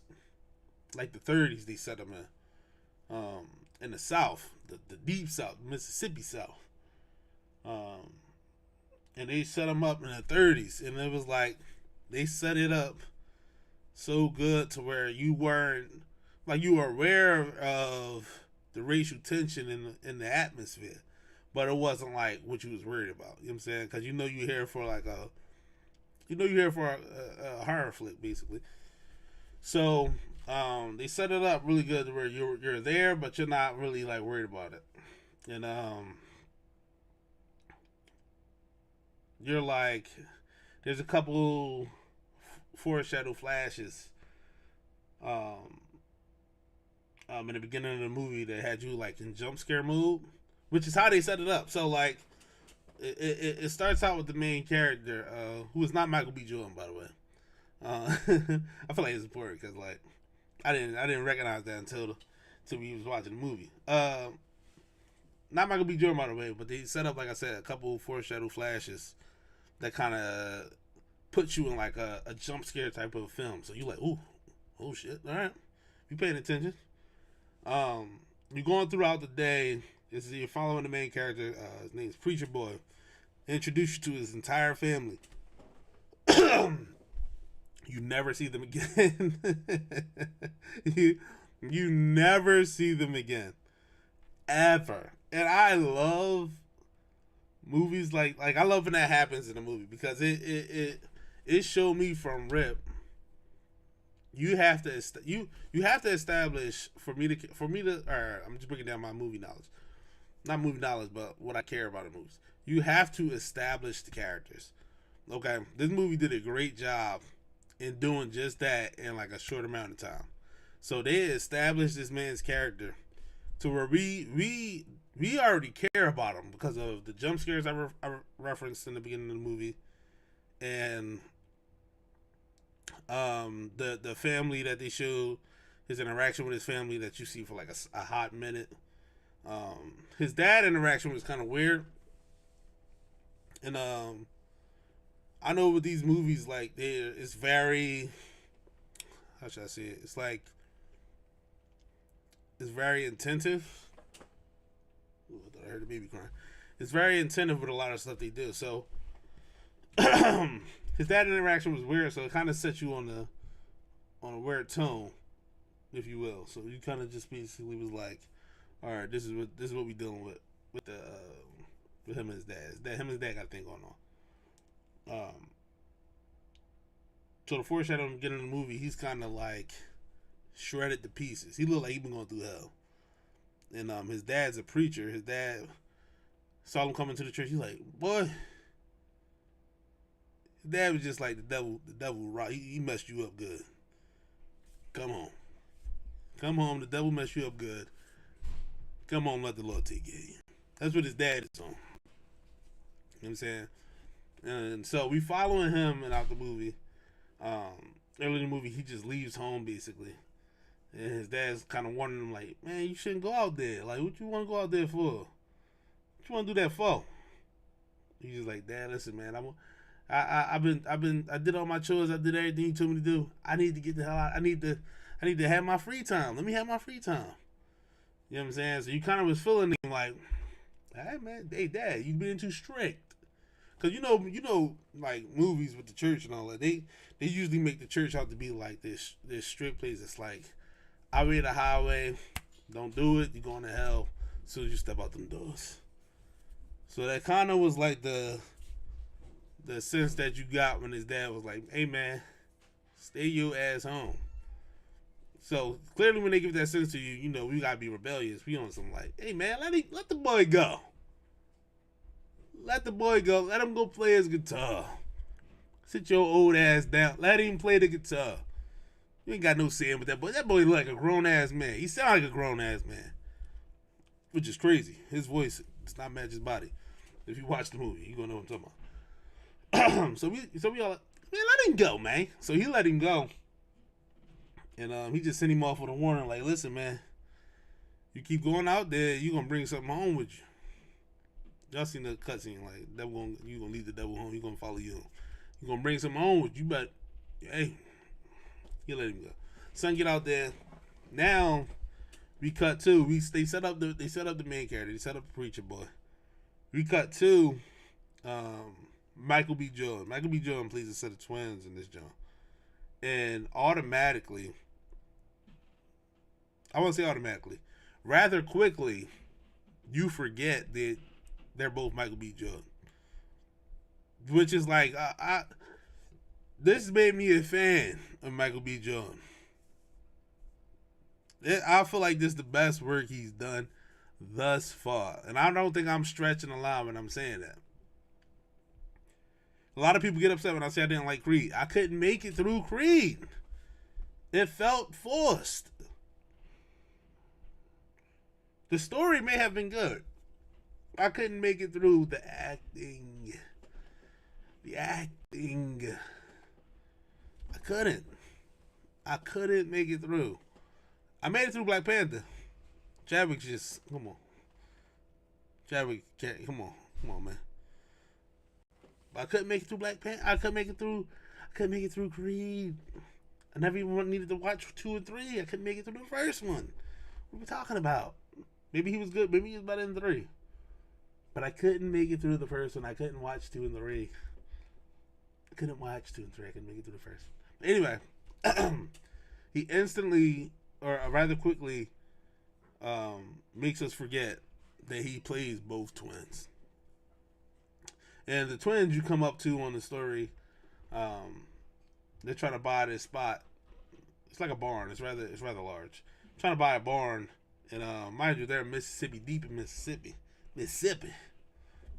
like the 30s they set them in the South, the deep South, Mississippi South. And they set them up in the 30s, and it was like, they set it up so good to where you were aware of the racial tension in the atmosphere, but it wasn't like what you was worried about. You know what I'm saying? Because you're here for a horror flick, basically. So they set it up really good to where you're there, but you're not really like worried about it, and you're like, there's a couple foreshadow flashes in the beginning of the movie that had you like in jump scare mode, which is how they set it up. So like it starts out with the main character, who is not Michael B. Jordan, by the way. I feel like it's important because like I didn't recognize that until we was watching the movie. Not Michael B. Jordan, by the way, but they set up, like I said, a couple foreshadow flashes that kind of puts you in like a jump scare type of film. So you're like, ooh, oh shit, all right, you paying attention. You're going throughout the day. You're following the main character. His name's Preacher Boy. Introduce you to his entire family. You never see them again. you never see them again, ever. And I love movies like I love when that happens in a movie, because it showed me from rip. You have to establish for me to. All right, I'm just breaking down my movie knowledge, not movie knowledge, but what I care about in movies. You have to establish the characters. Okay, this movie did a great job in doing just that in like a short amount of time. So they established this man's character to where we already care about him because of the jump scares I referenced in the beginning of the movie, and the family that they showed, his interaction with his family that you see for like a hot minute. His dad interaction was kind of weird, and I know with these movies, like it's very, how should I say it? It's like it's very intensive. Ooh, I thought I heard the baby crying. It's very intensive with a lot of stuff they do. So his dad interaction was weird, so it kind of set you on a weird tone, if you will. So you kind of just basically was like, all right, this is what we dealing with him and his dad. Him and his dad got a thing going on. So the foreshadowing beginning of the movie, he's kind of like shredded to pieces. He looked like he been going through hell. And his dad's a preacher. His dad saw him coming to the church. He's like, boy. His dad was just like the devil rock. He messed you up good. Come home. The devil messed you up good. Come on, let the Lord take care of you. That's what his dad is on. You know what I'm saying? And so we following him out the movie. Early in the movie, he just leaves home basically, and his dad's kind of warning him like, "Man, you shouldn't go out there. Like, what you want to go out there for? What you want to do that for?" He's just like, "Dad, listen, man. I did all my chores. I did everything you told me to do. I need to get the hell out. I need to have my free time. Let me have my free time." You know what I'm saying? So you kind of was feeling like, "Hey, man, hey, Dad, you being too strict." Cause you know, like movies with the church and all that, they usually make the church out to be like this strict place. It's like, out here the highway, don't do it, you're going to hell as soon as you step out them doors. So that kind of was like the sense that you got when his dad was like, "Hey man, stay your ass home." So clearly, when they give that sense to you, you know we gotta be rebellious. We on some like, "Hey man, let the boy go." Let the boy go. Let him go play his guitar. Sit your old ass down. Let him play the guitar. You ain't got no saying with that boy. That boy look like a grown ass man. He sound like a grown ass man, which is crazy. His voice does not match his body. If you watch the movie, you gonna know what I'm talking about. so we all like, man, let him go, man. So he let him go, and he just sent him off with a warning, like, listen, man, you keep going out there, you gonna bring something home with you. Y'all seen the cutscene, like, you gonna leave the devil home, you gonna follow you. You gonna bring something home with you, but hey, you let him go. Son, get out there. Now we cut to they set up the main character. They set up the preacher boy. We cut to Michael B. Jordan. Michael B. Jordan plays a set of twins in this joint, and automatically, I won't say automatically, rather quickly, you forget that they're both Michael B. Jordan, which is like this made me a fan of Michael B. Jordan. I feel like this is the best work he's done thus far. And I don't think I'm stretching a line when I'm saying that. A lot of people get upset when I say I didn't like Creed. I couldn't make it through Creed. It felt forced. The story may have been good. I couldn't make it through the acting. I couldn't make it through. I made it through Black Panther. Chadwick just, come on. Chadwick, come on, man. But I couldn't make it through Black Panther. I couldn't make it through Creed. I never even needed to watch 2 and 3. I couldn't make it through the first one. What are we talking about? Maybe he was good. Maybe he was better than 3. But I couldn't make it through the first one. I couldn't watch 2 and 3. I couldn't watch 2 and 3. I couldn't make it through the first one. Anyway, he instantly, or rather quickly, makes us forget that he plays both twins. And the twins you come up to on the story, they're trying to buy this spot. It's like a barn. It's rather large. Trying to buy a barn, and mind you, they're in Mississippi, deep in Mississippi.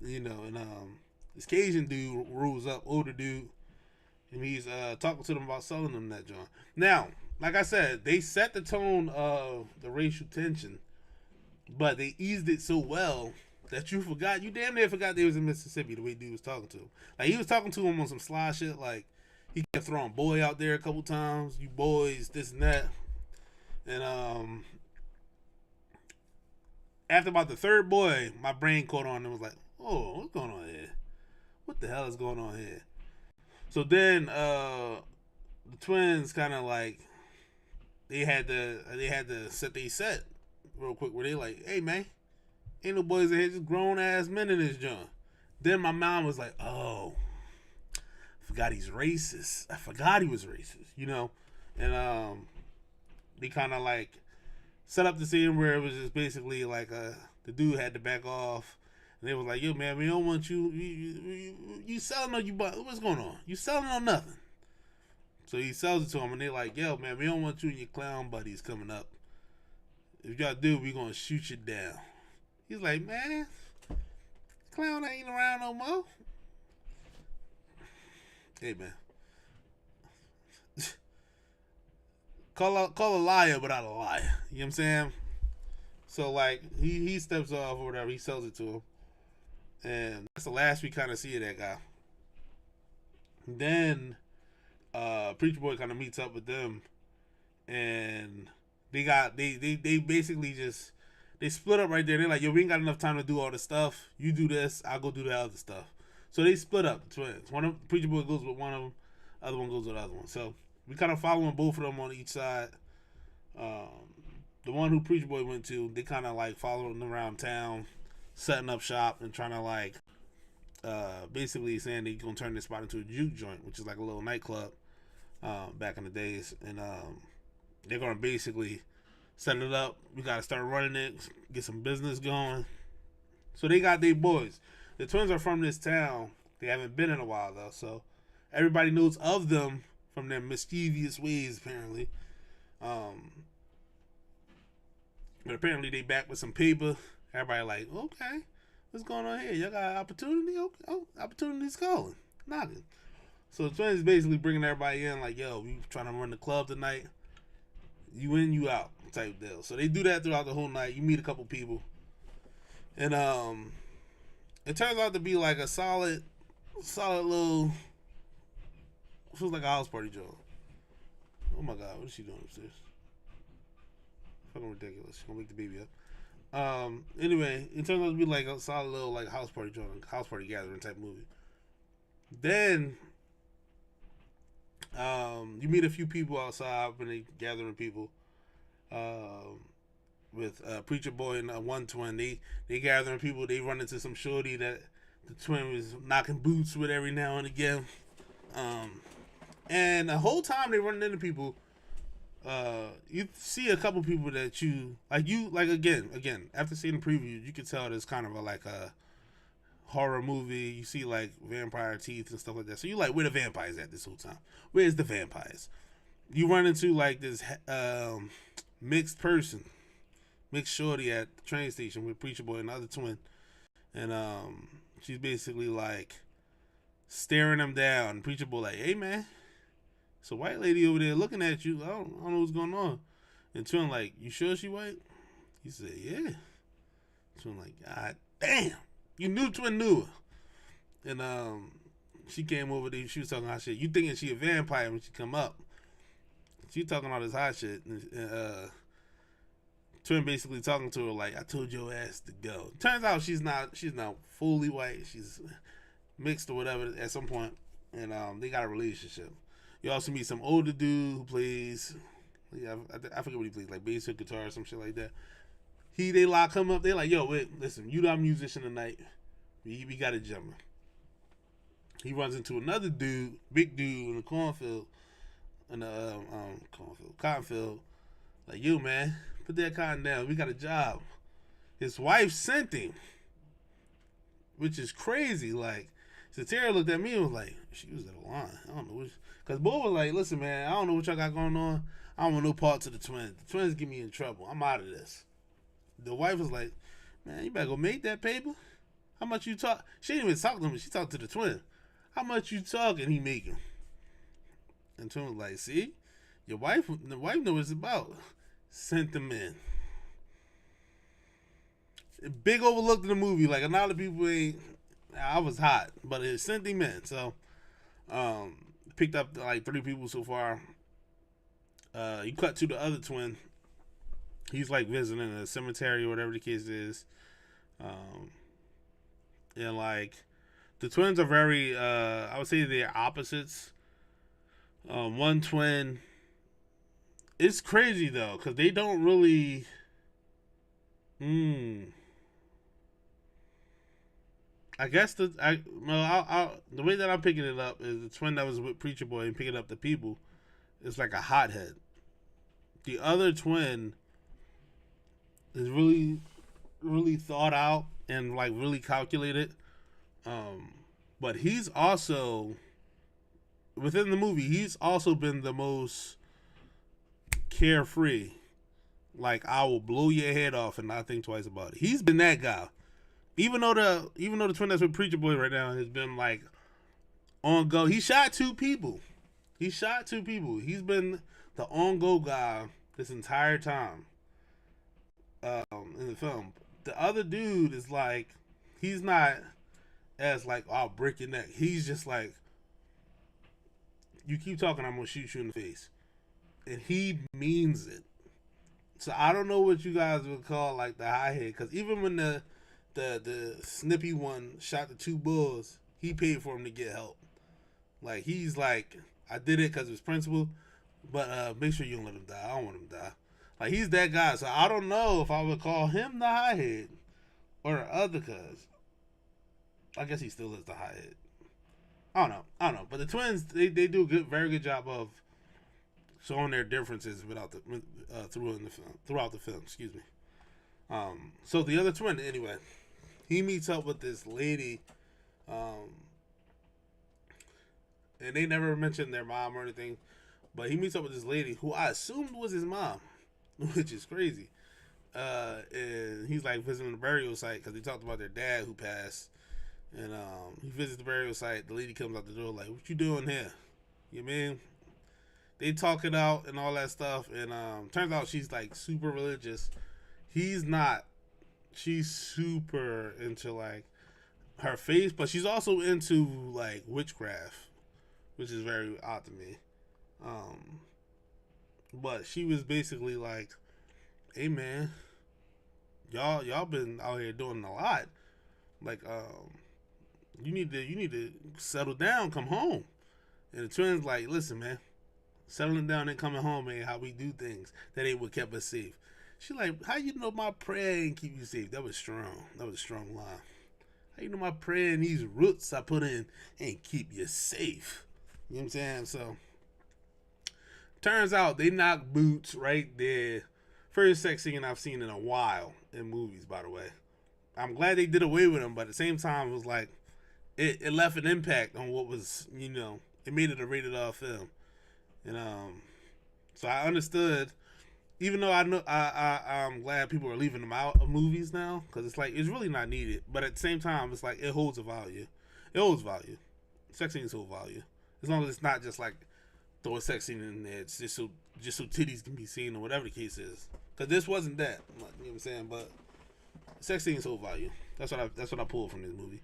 You know, and this Cajun dude rolls up, older dude, and he's talking to them about selling them that joint. Now, like I said, they set the tone of the racial tension, but they eased it so well that you damn near forgot they was in Mississippi the way dude was talking to him. Like, he was talking to him on some sly shit, like, he kept throwing boy out there a couple times, you boys, this and that. And after about the third boy, my brain caught on and was like, oh, what's going on here? What the hell is going on here? So then the twins kind of like, they had to set they set real quick where they like, hey man, ain't no boys in here, just grown ass men in this joint. Then my mom was like, oh, I forgot he's racist. I forgot he was racist, you know? And they kind of like set up the scene where it was just basically like the dude had to back off, and they was like, yo man, we don't want you selling or you buy, what's going on? You selling or nothing? So he sells it to him, and they're like, yo man, we don't want you and your clown buddies coming up. If y'all do, we gonna shoot you down. He's like, man, clown ain't around no more. Hey man, call a liar without a liar. You know what I'm saying? So like he steps off or whatever, he sells it to him, and that's the last we kind of see of that guy. Then Preacher Boy kind of meets up with them, and they basically just, they split up right there. They're like, yo, we ain't got enough time to do all this stuff. You do this, I'll go do the other stuff. So they split up, the twins. One of Preacher Boy goes with one of them, other one goes with the other one. So we kind of following both of them on each side. The one who Preacher Boy went to, they kind of like following them around town, setting up shop and trying to like, basically saying they gonna turn this spot into a juke joint, which is like a little nightclub back in the days. And they're gonna basically set it up. We gotta start running it, get some business going. So they got their boys. The twins are from this town. They haven't been in a while though, so everybody knows of them from their mischievous ways apparently. But apparently they back with some paper. Everybody like, okay, what's going on here? Y'all got opportunity? Okay. Oh, opportunity's calling, knocking. So the twins basically bringing everybody in like, yo, we trying to run the club tonight. You in, you out type deal. So they do that throughout the whole night. You meet a couple people, and it turns out to be like a solid little. Feels like a house party joint. Oh my god, what is she doing upstairs? Fucking ridiculous. She's gonna wake the baby up. Anyway, it turns out to be like a solid little like house party joint, house party gathering type movie. Then, you meet a few people outside when they gathering people. With Preacher Boy and one twin, they gathering people. They run into some shorty that the twin was knocking boots with every now and again. And the whole time they running into people, you see a couple people that you like again after seeing the preview, you can tell it's kind of like a horror movie. You see like vampire teeth and stuff like that. So you like, where the vampires at this whole time? Where's the vampires? You run into like this mixed shorty at the train station with Preacher Boy and the other twin, and she's basically like staring them down. Preacher Boy like, hey man, it's a white lady over there looking at you. I don't know what's going on. And twin like, you sure she white? He said, yeah. Twin like, god damn, you knew twin knew her. And she came over there. She was talking hot shit. You thinking she a vampire when she come up? She talking all this hot shit. And, twin basically talking to her like, I told your ass to go. Turns out she's not fully white. She's mixed or whatever at some point, and they got a relationship. You also meet some older dude who plays, I forget what he plays, like bass or guitar or some shit like that. They lock him up. They're like, yo, wait, listen, you our musician tonight. We got a jammer. He runs into another dude, big dude in the cornfield, cottonfield. Like, yo, man, put that cotton down. We got a job. His wife sent him, which is crazy. Like, Satira looked at me and was like, she was at a line. I don't know. Because Bo was like, listen, man, I don't know what y'all got going on. I don't want no parts of the twins. The twins get me in trouble. I'm out of this. The wife was like, man, you better go make that paper. How much you talk? She didn't even talk to him. She talked to the twin. How much you talking? He making. And twin was like, see? The wife knows what it's about. Sent them in. Big overlooked in the movie. Like, a lot of people ain't. I was hot, but it sent him in. So, picked up like 3 people so far. You cut to the other twin. He's like visiting a cemetery or whatever the case is. And like, the twins are very, I would say they're opposites. One twin, it's crazy though, because they don't really, I guess the way that I'm picking it up is the twin that was with Preacher Boy and picking up the people is like a hothead. The other twin is really, really thought out and like really calculated. But he's also, within the movie, he's also been the most carefree. Like, I will blow your head off and not think twice about it. He's been that guy. Even though the twin that's with Preacher Boy right now has been like on go. He shot 2 people. He's been the on go guy this entire time. In the film. The other dude is like, he's not as like, I'll break your neck. He's just like, you keep talking, I'm gonna shoot you in the face. And he means it. So I don't know what you guys would call like the high head, because even when the snippy one shot the 2 bulls, he paid for him to get help. Like, he's like, I did it because it was principle, but make sure you don't let him die. I don't want him to die. Like, he's that guy. So I don't know if I would call him the high head or the other, cuz I guess he still is the high head. I don't know. But the twins, they do a very good job of showing their differences throughout the film. Excuse me. So the other twin, anyway, he meets up with this lady, and they never mentioned their mom or anything, but he meets up with this lady who I assumed was his mom, which is crazy. And he's like visiting the burial site because they talked about their dad who passed, and he visits the burial site. The lady comes out the door like, "What you doing here? You mean they talk it out and all that stuff. And turns out she's like super religious. He's not. She's super into like her faith, but she's also into like witchcraft, which is very odd to me. Um, but she was basically like, "Hey man, y'all been out here doing a lot. Like, you need to settle down, come home." And the twins like, "Listen, man, settling down and coming home ain't how we do things. That ain't what kept us safe." She like, "How you know my prayer ain't keep you safe?" That was strong. That was a strong line. "How you know my prayer and these roots I put in ain't keep you safe?" You know what I'm saying? So turns out they knocked boots right there. First sex scene I've seen in a while in movies, by the way. I'm glad they did away with them, but at the same time, it was like it left an impact on what was, it made it a rated R film, and so I understood. Even though I know I'm glad people are leaving them out of movies now, because it's like it's really not needed. But at the same time, it's like it holds a value. It holds value. Sex scenes hold value as long as it's not just like throw a sex scene in there. It's just so titties can be seen or whatever the case is. Because this wasn't that. You know what I'm saying? But sex scenes hold value. That's what I pulled from this movie.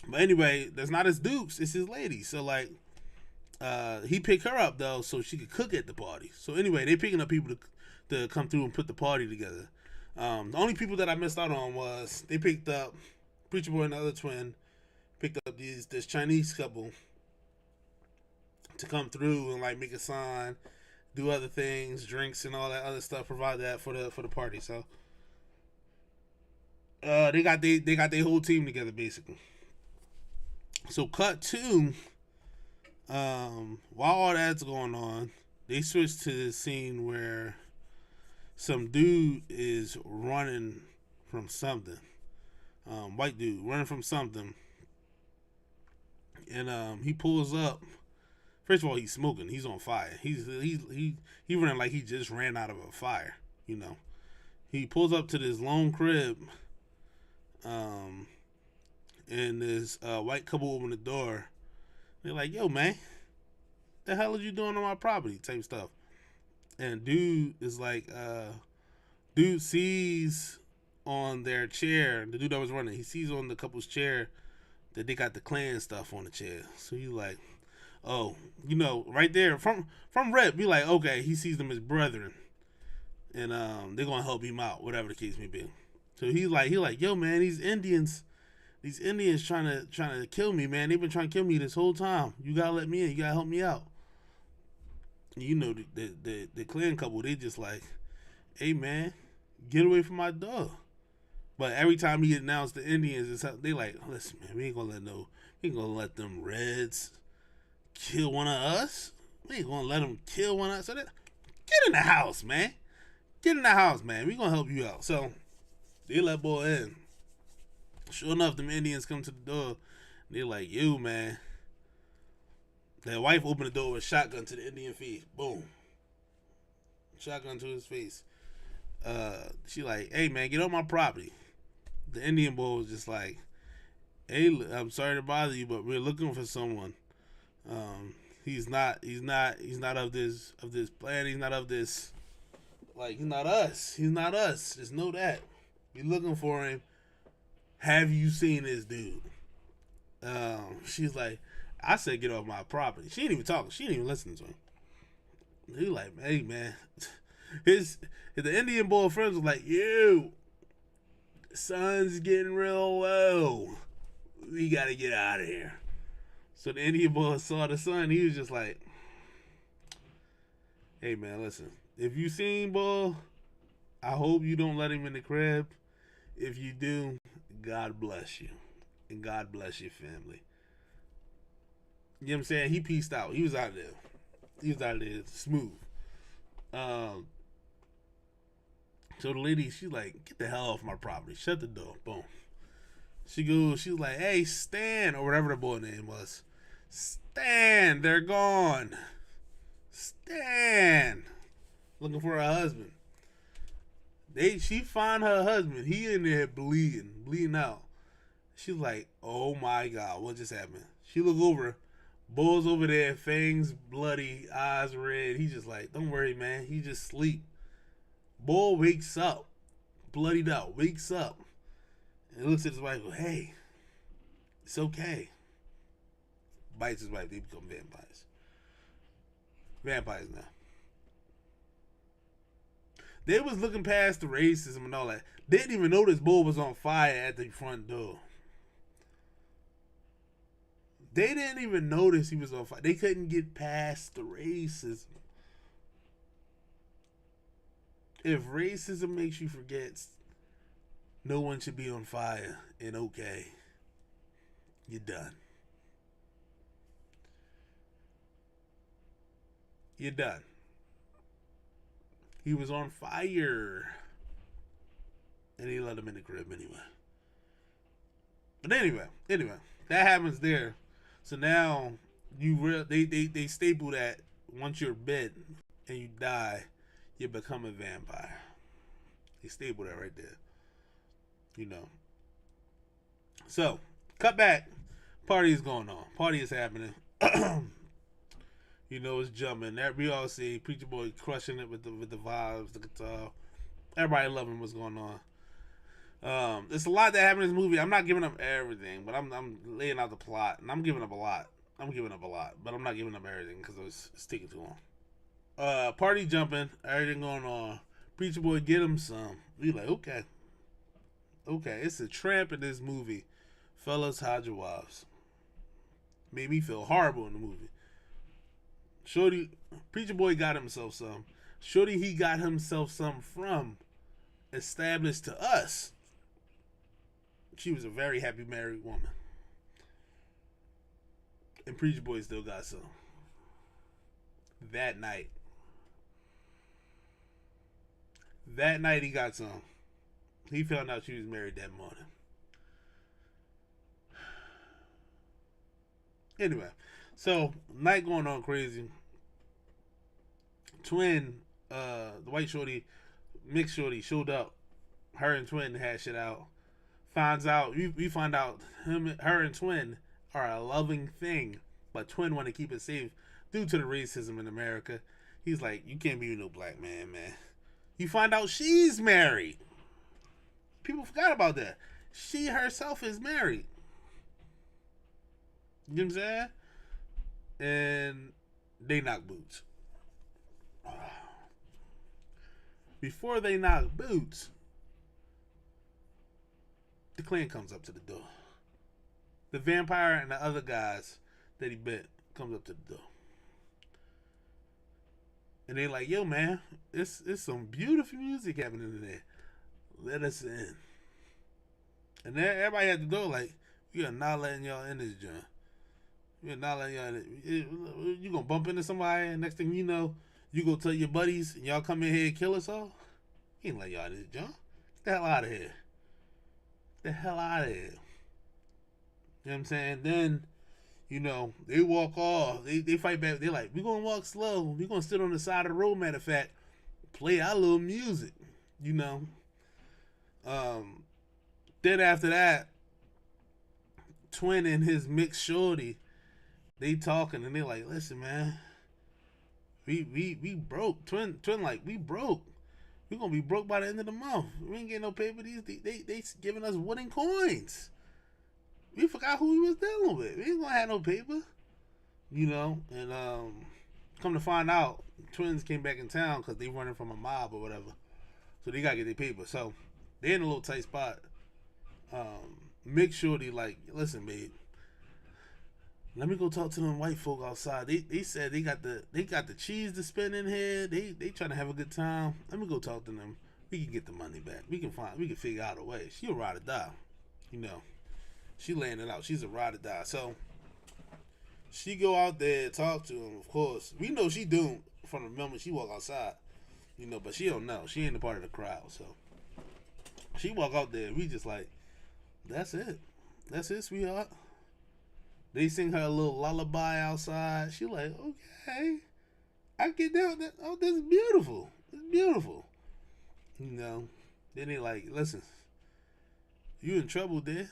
But anyway, that's not his dukes. It's his lady. So like, he picked her up though, so she could cook at the party. So anyway, they picking up people to come through and put the party together. The only people that I missed out on was they picked up Preacher Boy and the other twin picked up this Chinese couple to come through and like make a sign, do other things, drinks and all that other stuff, provide that for the party. So they got their whole team together basically. So cut to while all that's going on, they switch to the scene where some dude is running from something. White dude running from something, and he pulls up. First of all, he's smoking. He's on fire. He running like he just ran out of a fire. He pulls up to this lone crib, and this white couple open the door. They're like, "Yo, man, the hell are you doing on my property?" type stuff. And dude is like, dude sees on their chair, the dude that was running, he sees on the couple's chair that they got the Klan stuff on the chair. So he's like, oh, right there from rep, be like, okay, he sees them as brethren, and they're gonna help him out, whatever the case may be. So he like, yo, man, these Indians trying to kill me, man. They've been trying to kill me this whole time. You gotta let me in. You gotta help me out. The Klan couple, they just like, hey, man, get away from my dog. But every time he announced the Indians, they like, listen, man, we ain't gonna let them Reds kill one of us. We ain't gonna let them kill one of us. So get in the house, man. Get in the house, man. We gonna help you out. So they let boy in. Sure enough, them Indians come to the door. They're like, yo, man. Their wife opened the door with a shotgun to the Indian face. Boom. Shotgun to his face. She like, hey, man, get on my property. The Indian boy was just like, hey, I'm sorry to bother you, but we're looking for someone. He's not of this plan. He's not of this, like, he's not us. He's not us. Just know that. We're looking for him. Have you seen this dude? She's like, I said get off my property. She ain't even talking. She ain't even listening to him. He like, hey, man. The Indian boy friends was like, yo, the sun's getting real low. We gotta get out of here. So the Indian boy saw the sun. He was just like, hey, man, listen. If you seen boy, I hope you don't let him in the crib. If you do, God bless you. And God bless your family. You know what I'm saying? He peaced out. He was out there. He was out there smooth. So the lady, she's like, get the hell off my property. Shut the door. Boom. She goes, she's like, hey, Stan, or whatever the boy name was. Stan, they're gone. Stan. Looking for her husband. She find her husband. He in there bleeding out. She's like, oh my God, what just happened? She look over. Bull's over there, fangs bloody, eyes red. He just like, don't worry, man. He just sleep. Bull wakes up, bloodied out, wakes up, and looks at his wife and goes, hey, it's okay. Bites his wife, they become vampires. Vampires now. They was looking past the racism and all that. They didn't even notice Bull was on fire at the front door. They didn't even notice he was on fire. They couldn't get past the racism. If racism makes you forget no one should be on fire and okay, you're done. You're done. He was on fire. And he let him in the crib anyway. But anyway, that happens there. So now they staple that once you're bitten and you die, you become a vampire. They staple that right there. You know. So, cut back. Party is going on. Party is happening. You know, it's jumping. That we all see Preacher Boy crushing it with the vibes, the guitar. Everybody loving what's going on. There's a lot that happened in this movie. I'm not giving up everything, but I'm laying out the plot, and I'm giving up a lot. But I'm not giving up everything because it's taking too long. Party jumping, everything going on. Preacher Boy get him some. We like, okay, it's a tramp in this movie. Fellas, hide your wives. Made me feel horrible in the movie. Shorty, Preacher Boy got himself some. Shorty, he got himself some from established to us. She was a very happy married woman. And Preacher Boy still got some. That night he got some. He found out she was married that morning. Anyway, so night going on crazy. Twin, the white shorty, mixed shorty showed up. Her and Twin had shit out. We find out her and Twin are a loving thing, but Twin want to keep it safe due to the racism in America. He's like, you can't be with no black man. You find out she's married. People forgot about that. She herself is married. You know what I'm saying? And they knock boots. Before they knock boots, the Klan comes up to the door. The vampire and the other guys that he bit comes up to the door. And they like, yo, man, it's some beautiful music happening in there. Let us in. And then everybody at the door like, we are not letting y'all in this joint. We are not letting y'all in. You gonna bump into somebody and next thing you know, you go tell your buddies and y'all come in here and kill us all? He ain't let y'all in this joint. Get the hell out of here. Get the hell out of here. You know what I'm saying? Then, you know, they walk off. They fight back. They're like, we're going to walk slow. We're going to sit on the side of the road, matter of fact. Play our little music, you know. Then after that, Twin and his mixed shorty, they talking and they're like, listen, man, we broke. Twin like, we broke. We're going to be broke by the end of the month. We ain't getting no paper. They giving us wooden coins. We forgot who we was dealing with. We ain't gonna have no paper. You know, and come to find out, Twins came back in town because they running from a mob or whatever. So they gotta get their paper. So they in a little tight spot. Make sure they like, listen, babe, let me go talk to them white folk outside. They said they got the cheese to spend in here. They trying to have a good time. Let me go talk to them. We can get the money back. We can figure out a way. She a ride or die. You know. She laying it out. She's a ride or die. So she go out there, talk to him, of course. We know she doomed from the moment she walk outside. You know, but she don't know. She ain't a part of the crowd. So she walk out there. We just like, that's it. That's it, sweetheart. They sing her a little lullaby outside. She like, okay. I get down. Oh, this is beautiful. It's beautiful. You know. Then they like, listen, you in trouble, there.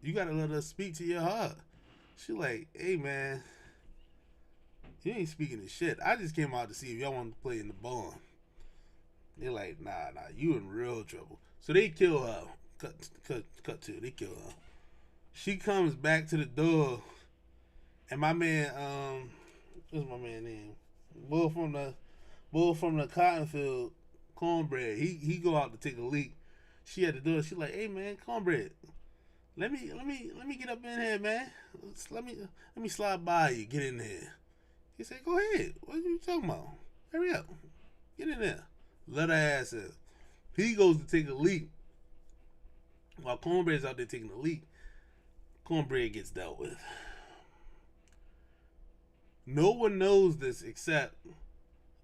You gotta let us speak to your heart. She like, hey, man, You ain't speaking of shit. I just came out to see if y'all want to play in the barn. They're like, nah, you in real trouble. So they kill her. Cut to. They kill her. She comes back to the door, and my man, what's my man name? Bull from the cotton field, Cornbread. He go out to take a leak. She at the door. She like, hey man, Cornbread, let me get up in here, man. Let me slide by you. Get in there. He said, go ahead. What are you talking about? Hurry up. Get in there. Let her ass in. He goes to take a leak. While Cornbread's out there taking a leak, Cornbread gets dealt with. No one knows this except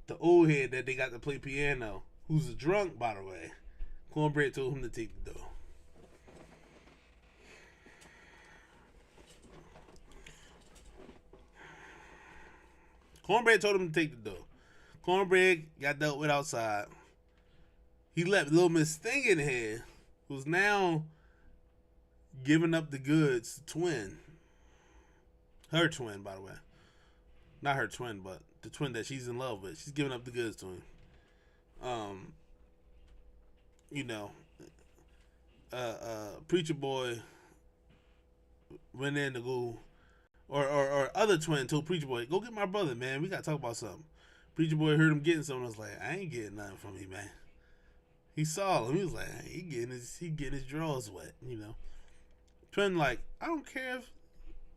the old head that they got to play piano, who's a drunk, by the way. Cornbread told him to take the dough. Cornbread told him to take the dough. Cornbread got dealt with outside. He left little Miss Thing in here, who's now giving up the goods to Twin. Her twin, by the way. Not her twin, but the twin that she's in love with. She's giving up the goods to him. Preacher Boy went in to go, or other twin told Preacher Boy, go get my brother, man. We got to talk about something. Preacher Boy heard him getting something. I was like, I ain't getting nothing from you, man. He saw him. He was like, he getting his drawers wet, Twin like, I don't care if,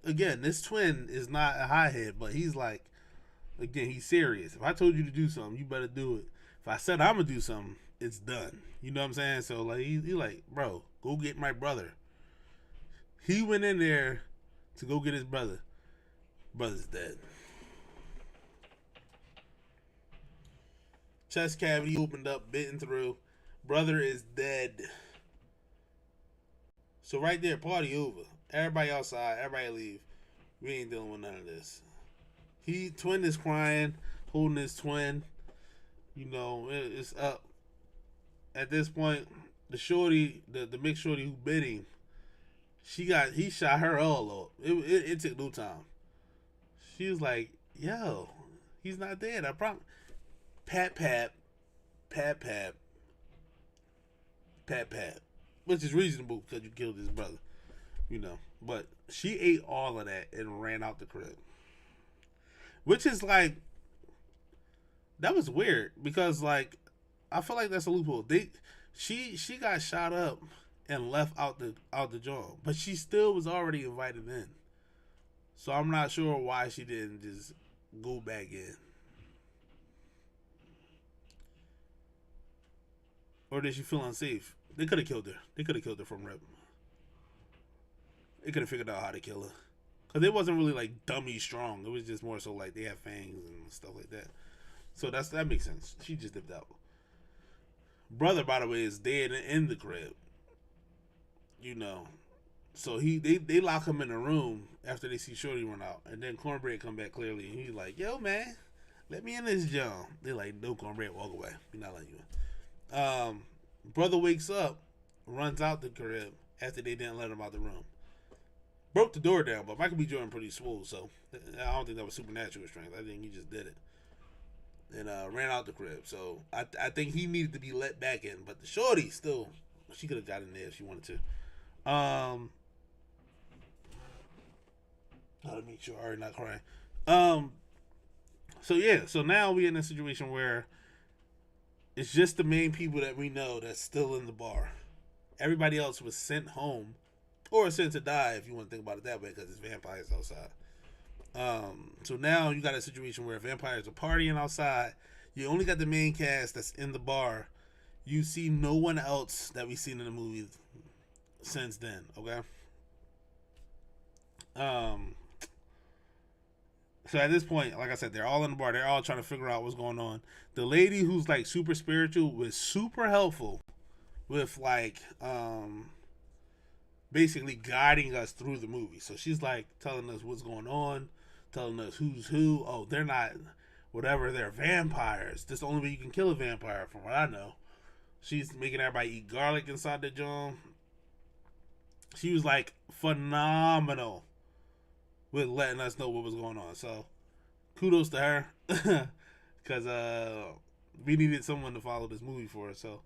again, this twin is not a hothead, but he's like, again, he's serious. If I told you to do something, you better do it. If I said I'm gonna do something, it's done. You know what I'm saying? So like, he like, bro, go get my brother. He went in there to go get his brother. Brother's dead. Chest cavity opened up, bitten through. Brother is dead. So right there, party over. Everybody outside, everybody leave. We ain't dealing with none of this. Twin is crying, holding his twin. It's up. At this point, the shorty, the mixed shorty who bit him, he shot her all up. It took no time. She was like, yo, he's not dead, I promise. Pat. Which is reasonable because you killed his brother. But she ate all of that and ran out the crib. Which is like, that was weird because like, I feel like that's a loophole. She got shot up and left out the joint, but she still was already invited in. So I'm not sure why she didn't just go back in. Or did she feel unsafe? They could have killed her. They could have killed her from rip. They could have figured out how to kill her. Because it wasn't really like dummy strong. It was just more so like they have fangs and stuff like that. So that makes sense. She just dipped out. Brother, by the way, is dead in the crib. So they lock him in a room after they see Shorty run out. And then Cornbread come back clearly. And he's like, yo, man, let me in this joint. They're like, no, Cornbread, walk away. We're not letting you in. Brother wakes up, runs out the crib after they didn't let him out the room. Broke the door down, but Michael B. Jordan pretty smooth, so I don't think that was supernatural strength. I think he just did it. And ran out the crib. So I think he needed to be let back in. But the shorty still, she could have got in there if she wanted to. How to make sure I'm not crying. So now we in a situation where it's just the main people that we know that's still in the bar. Everybody else was sent home. Or sent to die, if you want to think about it that way, because it's vampires outside. So now you got a situation where vampires are partying outside. You only got the main cast that's in the bar. You see no one else that we've seen in the movie since then, okay? So at this point, like I said, they're all in the bar. They're all trying to figure out what's going on. The lady who's like super spiritual was super helpful with like basically guiding us through the movie. So she's like telling us what's going on, telling us who's who. Oh, they're not whatever, they're vampires. This is the only way you can kill a vampire from what I know. She's making everybody eat garlic inside the joint. She was like phenomenal with letting us know what was going on. So kudos to her, because we needed someone to follow this movie for us. So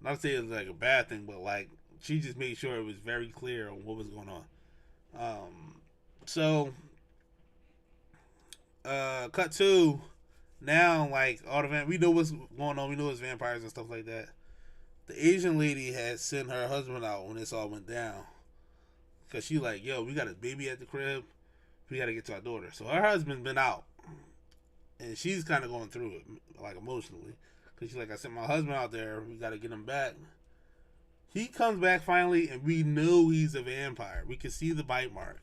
not to say it was like a bad thing, but like she just made sure it was very clear on what was going on. So cut to now, like all the we know what's going on. We know it's vampires and stuff like that. The Asian lady had sent her husband out when this all went down, cause she like, yo, we got a baby at the crib. We got to get to our daughter. So her husband been out, and she's kind of going through it, like emotionally, cause she's like, I sent my husband out there. We got to get him back. He comes back finally, and we know he's a vampire. We can see the bite mark,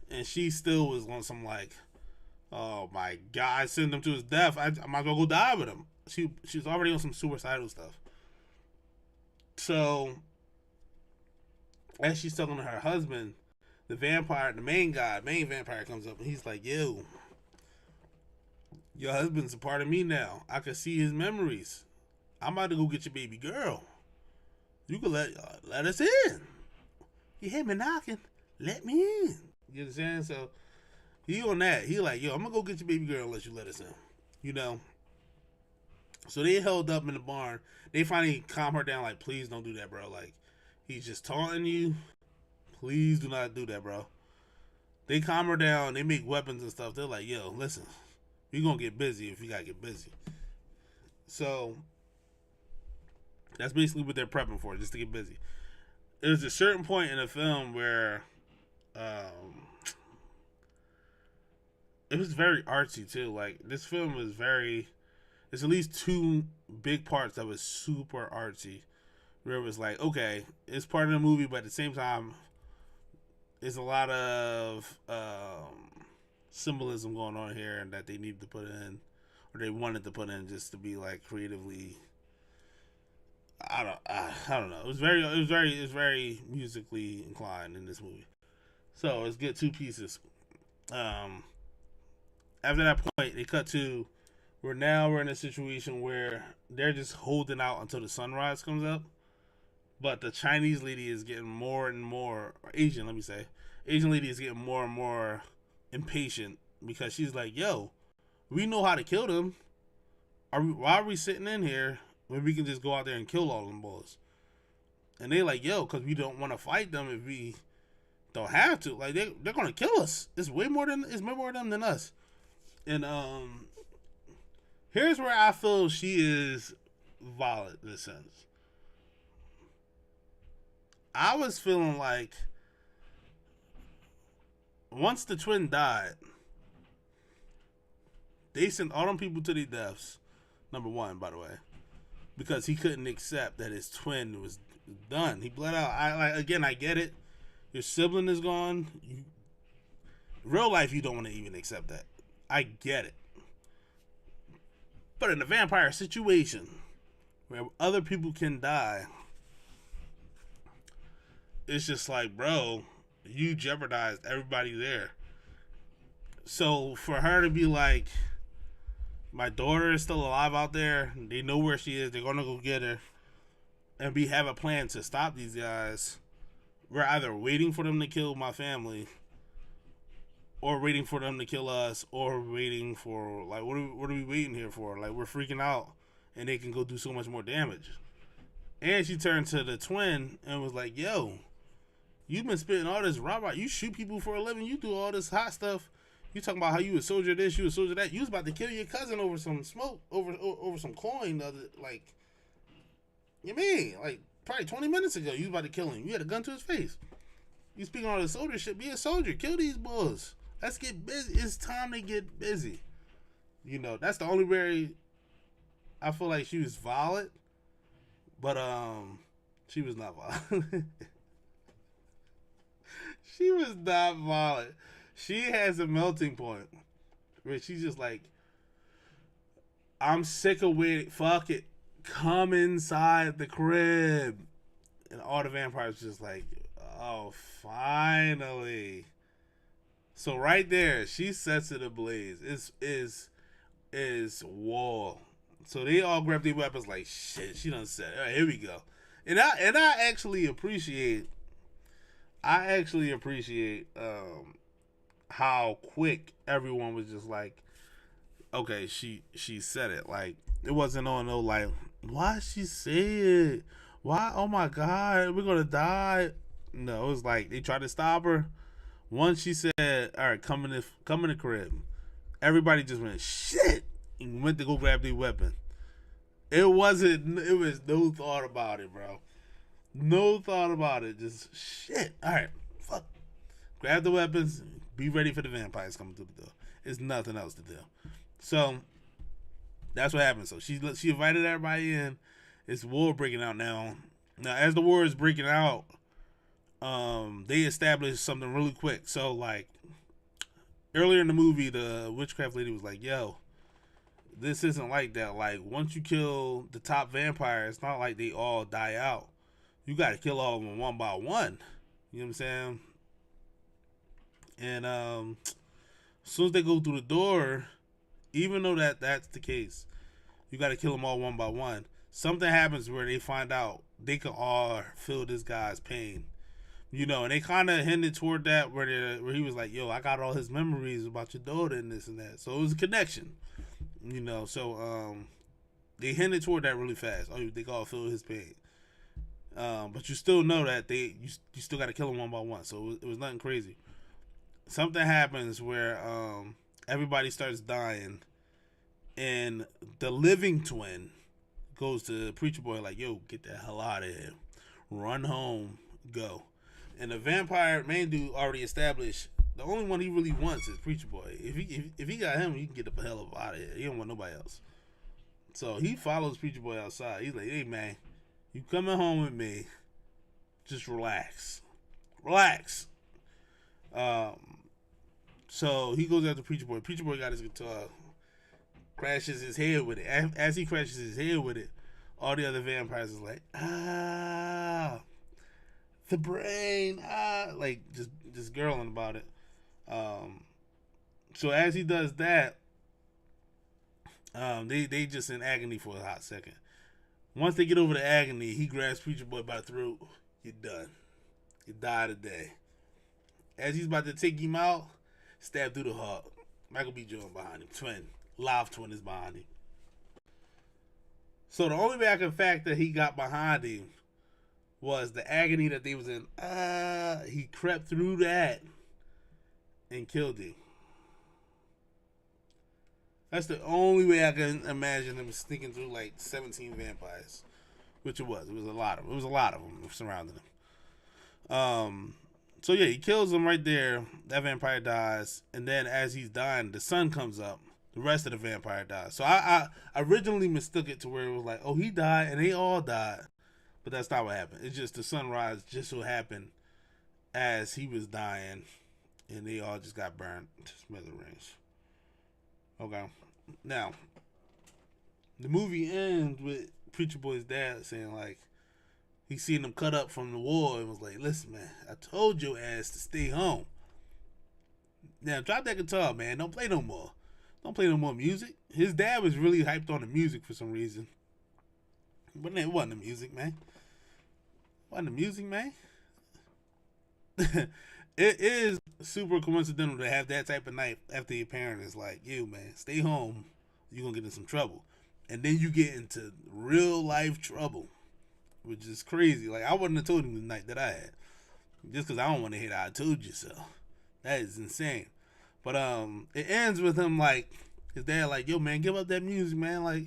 and she still was on some like, oh my god, I sent him to his death. I'm not gonna go die with him. She's already on some suicidal stuff. So as she's talking to her husband, the vampire, the main vampire comes up, and he's like, yo, your husband's a part of me now. I can see his memories. I'm about to go get your baby girl. You can let us in. You hear me knocking? Let me in. You understand? So he on that. He like, yo, I'm gonna go get your baby girl unless you let us in. You know. So they held up in the barn. They finally calm her down. Like, please don't do that, bro. Like, he's just taunting you. Please do not do that, bro. They calm her down. They make weapons and stuff. They're like, yo, listen, we're gonna get busy if you gotta get busy. So that's basically what they're prepping for, just to get busy. There's a certain point in the film where it was very artsy too. Like, this film was very, there's at least two big parts that was super artsy, where it was like, okay, it's part of the movie, but at the same time, there's a lot of symbolism going on here, and that they need to put in, or they wanted to put in, just to be like creatively. I don't know. It was very musically inclined in this movie. So let's get two pieces. After that point, they cut to we're in a situation where they're just holding out until the sunrise comes up. But the Chinese lady is getting more and more, or Asian, let me say. Asian lady is getting more and more impatient, because she's like, yo, we know how to kill them. Why are we sitting in here when we can just go out there and kill all them boys? And they like, yo, because we don't want to fight them if we don't have to. Like, they're going to kill us. It's way more of them than us. And here's where I feel she is violent in a sense. I was feeling like once the twin died, they sent all them people to their deaths. Number one, by the way, because he couldn't accept that his twin was done. He bled out. I get it. Your sibling is gone. Real life, you don't want to even accept that. I get it. But in a vampire situation where other people can die, it's just like, bro, you jeopardized everybody there. So for her to be like, my daughter is still alive out there, they know where she is, they're gonna go get her, and have a plan to stop these guys. We're either waiting for them to kill my family, or waiting for them to kill us, or waiting for, like, what are we waiting here for? Like, we're freaking out, and they can go do so much more damage. And she turned to the twin and was like, yo, you've been spitting all this robot. You shoot people for a living. You do all this hot stuff. You talking about how you a soldier this, you a soldier that. You was about to kill your cousin over some smoke, over some coin. Like, you mean, like, probably 20 minutes ago, you was about to kill him. You had a gun to his face. You speaking all this soldier shit. Be a soldier. Kill these bulls. Let's get busy. It's time to get busy. You know, that's the only way I feel like she was violent. But, she was not violent. She was not violent. She has a melting point where she's just like, I'm sick of waiting. Fuck it. Come inside the crib. And all the vampires just like, oh, finally. So right there, she sets it ablaze. Is wall. So they all grab their weapons like, shit, she done said, all right, here we go. And I actually appreciate how quick everyone was just like, okay, she said it. Like, it wasn't on no, like, why she say it? Why? Oh my God, we're gonna die. No, it was like they tried to stop her. Once she said, "All right, come in the crib," everybody just went shit and went to go grab their weapon. It wasn't. It was no thought about it, bro. No thought about it. Just shit. All right, fuck. Grab the weapons. Be ready for the vampires coming through the door. It's nothing else to do. So that's what happened. So she invited everybody in. It's war breaking out now. Now, as the war is breaking out, they established something really quick. So, like, earlier in the movie, the witchcraft lady was like, "Yo, this isn't like that. Like, once you kill the top vampire, it's not like they all die out. You got to kill all of them one by one." You know what I'm saying? And as soon as they go through the door, even though that's the case, you got to kill them all one by one. Something happens where they find out they can all feel this guy's pain. You know, and they kind of hinted toward that where he was like, "Yo, I got all his memories about your daughter and this and that." So it was a connection. You know, so they hinted toward that really fast. Oh, they can all feel his pain. But you still know that you still got to kill him one by one. So it was nothing crazy. Something happens where everybody starts dying, and the living twin goes to Preacher Boy like, "Yo, get the hell out of here, run home, go." And the vampire main dude already established the only one he really wants is Preacher Boy. If he got him, he can get the hell up out of here. He don't want nobody else. So he follows Preacher Boy outside. He's like, "Hey man, you coming home with me? Just relax, relax." So he goes after Preacher Boy. Preacher Boy got his guitar, crashes his head with it. As he crashes his head with it, all the other vampires is like, the brain, like just girling about it. So as he does that, they just in agony for a hot second. Once they get over the agony, he grabs Preacher Boy by the throat. "You're done. You die today." As he's about to take him out, stab through the heart. Michael B. Jordan behind him. Twin. Live twin is behind him. So the only way I can fact that he got behind him was the agony that they was in. He crept through that and killed him. That's the only way I can imagine him sneaking through like 17 vampires, which it was. It was a lot of them. It was a lot of them surrounding him. So yeah, he kills him right there. That vampire dies, and then as he's dying, the sun comes up. The rest of the vampire dies. So I originally mistook it to where it was like, oh, he died and they all died, but that's not what happened. It's just the sunrise just so happened as he was dying, and they all just got burned to smithereens. Okay, now the movie ends with Preacher Boy's dad saying like, he seen them cut up from the war and was like, "Listen, man, I told your ass to stay home. Now drop that guitar, man. Don't play no more. Don't play no more music." His dad was really hyped on the music for some reason. But it wasn't the music, man. It wasn't the music, man. It is super coincidental to have that type of night after your parent is like, "You, man, stay home. You're going to get in some trouble." And then you get into real life trouble, which is crazy. Like, I wouldn't have told him the night that I had, just because I don't want to hear that "I told you so." That is insane. But it ends with him like, his dad like, "Yo, man, give up that music, man. Like,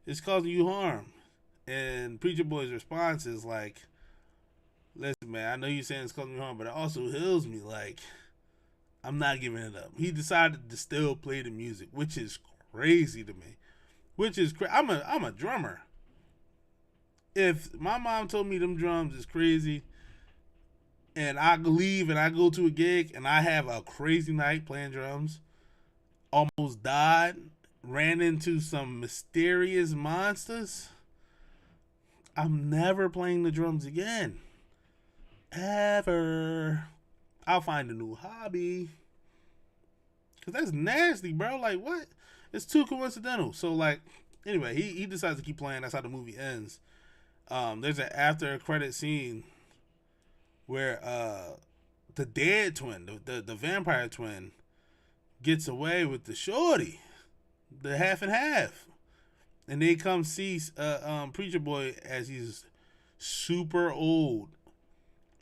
it's causing you harm." And Preacher Boy's response is like, "Listen, man, I know you're saying it's causing me harm, but it also heals me. Like, I'm not giving it up." He decided to still play the music, which is crazy to me. I'm a drummer. If my mom told me them drums is crazy, and I leave and I go to a gig and I have a crazy night playing drums, almost died, ran into some mysterious monsters, I'm never playing the drums again. Ever. I'll find a new hobby. Because that's nasty, bro. Like, what? It's too coincidental. So, like, anyway, he decides to keep playing. That's how the movie ends. There's an after credit scene where the dead twin, the vampire twin, gets away with the shorty. the half and half, and they come see Preacher Boy as he's super old.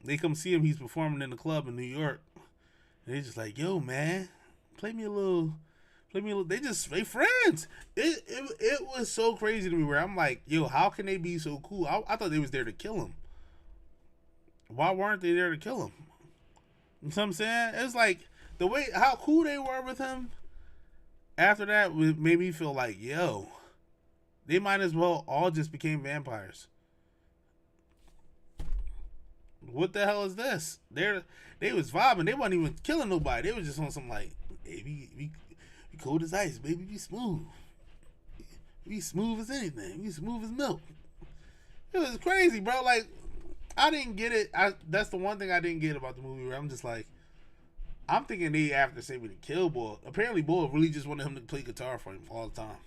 They come see him. He's performing in the club in New York. And they're just like, yo, man, play me a little. They friends. It was so crazy to me where I'm like, yo, how can they be so cool? I thought they was there to kill him. Why weren't they there to kill him? You know what I'm saying? It's like the way how cool they were with him. After that, made me feel like, yo, they might as well all just became vampires. What the hell is this? They was vibing. They wasn't even killing nobody. They was just on some like, hey, we cold as ice, baby. We smooth. We smooth as anything. We smooth as milk. It was crazy, bro. Like, I didn't get it. That's the one thing I didn't get about the movie where I'm just like, I'm thinking they after saving to kill Boy. Apparently, Boy really just wanted him to play guitar for him all the time.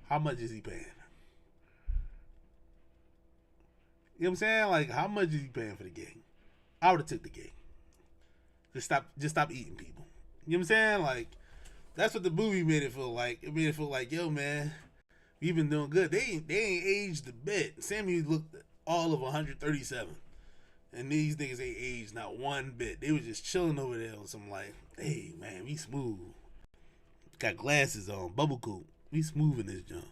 How much is he paying? You know what I'm saying? Like, how much is he paying for the gig? I would have took the gig. Just stop eating people. You know what I'm saying? Like, that's what the movie made it feel like. It made it feel like, yo, man, we've been doing good. They ain't aged a bit. Sammy looked all of 137. And these niggas ain't aged not one bit. They was just chilling over there on some like, hey, man, we smooth. Got glasses on, bubble coat. We smooth in this joint.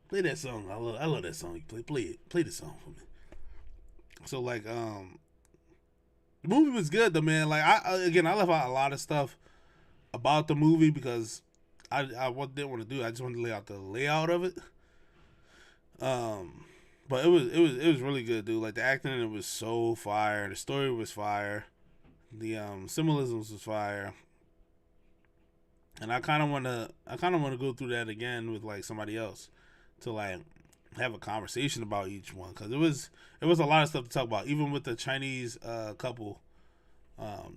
Play that song. I love that song. You play it. Play the song for me. So like, the movie was good though, man. Like I left out a lot of stuff about the movie because I didn't want to do it. I just wanted to lay out the layout of it. But it was really good, dude. Like the acting in it was so fire. The story was fire. The symbolisms was fire. And I kind of want to go through that again with like somebody else to like have a conversation about each one because it was a lot of stuff to talk about. Even with the Chinese couple,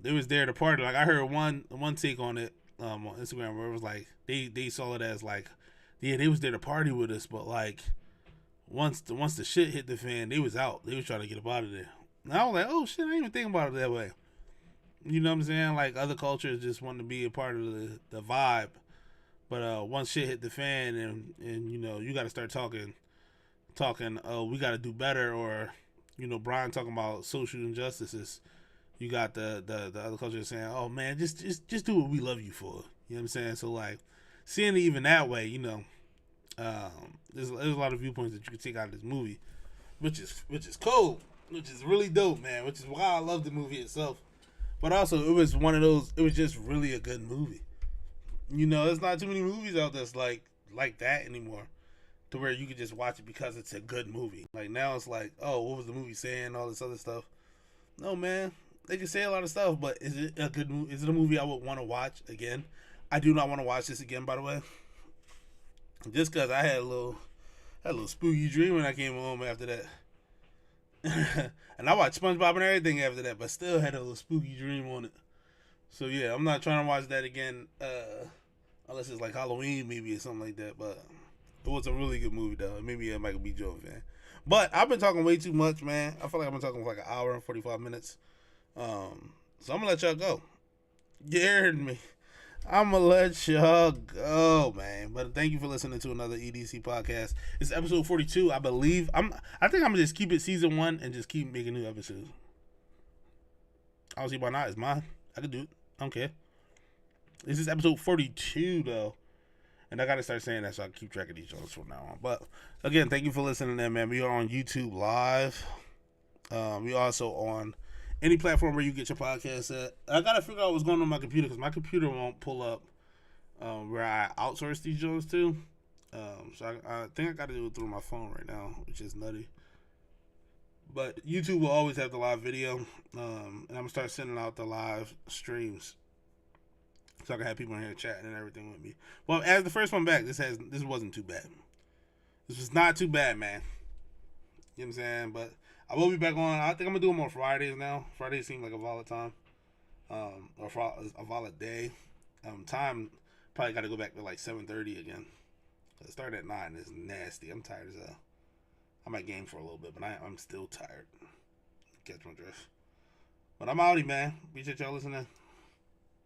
they was there to party. Like I heard one take on it on Instagram where it was like they saw it as like, yeah, they was there to party with us, but like once the shit hit the fan, they was out. They was trying to get up out of there. And I was like, oh shit, I didn't even think about it that way. You know what I'm saying? Like other cultures just want to be a part of the vibe. But once shit hit the fan and you know, you got to start talking, oh, we got to do better, or, you know, Brian talking about social injustices. You got the other culture saying, oh man, just do what we love you for. You know what I'm saying? So like seeing it even that way, you know, there's a lot of viewpoints that you can take out of this movie, which is cool, which is really dope, man. Which is why I love the movie itself. But also, it was one of those. It was just really a good movie. You know, there's not too many movies out that's like that anymore, to where you can just watch it because it's a good movie. Like now, it's like, oh, what was the movie saying? All this other stuff. No, man, they can say a lot of stuff, but is it a good movie? Is it a movie I would want to watch again? I do not want to watch this again, by the way. Just because I had a little spooky dream when I came home after that. And I watched SpongeBob and everything after that, but still had a little spooky dream on it. So yeah, I'm not trying to watch that again, unless it's like Halloween maybe or something like that. But it was a really good movie though. It made me a Michael B. Jordan fan. But I've been talking way too much, man. I feel like I've been talking for like an hour and 45 minutes. So I'm gonna let y'all go. You heard me. I'm gonna let y'all go, man. But thank you for listening to another EDC podcast. It's episode 42, I believe. I think I'm gonna just keep it season 1 and just keep making new episodes. I don't see why not. It's mine. I can do it. I don't care. This is episode 42 though, and I gotta start saying that so I can keep track of these shows from now on. But again, thank you for listening, man. We are on YouTube Live. We also on any platform where you get your podcast at. I gotta figure out what's going on with my computer because my computer won't pull up where I outsource these shows to. So I think I gotta do it through my phone right now, which is nutty. But YouTube will always have the live video, and I'm gonna start sending out the live streams so I can have people in here chatting and everything with me. Well, as the first one back, this wasn't too bad. This was not too bad, man. You know what I'm saying? But I will be back on. I think I'm gonna do them on Fridays now. Fridays seem like a valid time, or a valid day. Time probably got to go back to like 7:30 again. It started at 9. It's nasty. I'm tired as hell. I might game for a little bit, but I'm still tired. Catch my drift. But I'm outie, man. Appreciate y'all listening.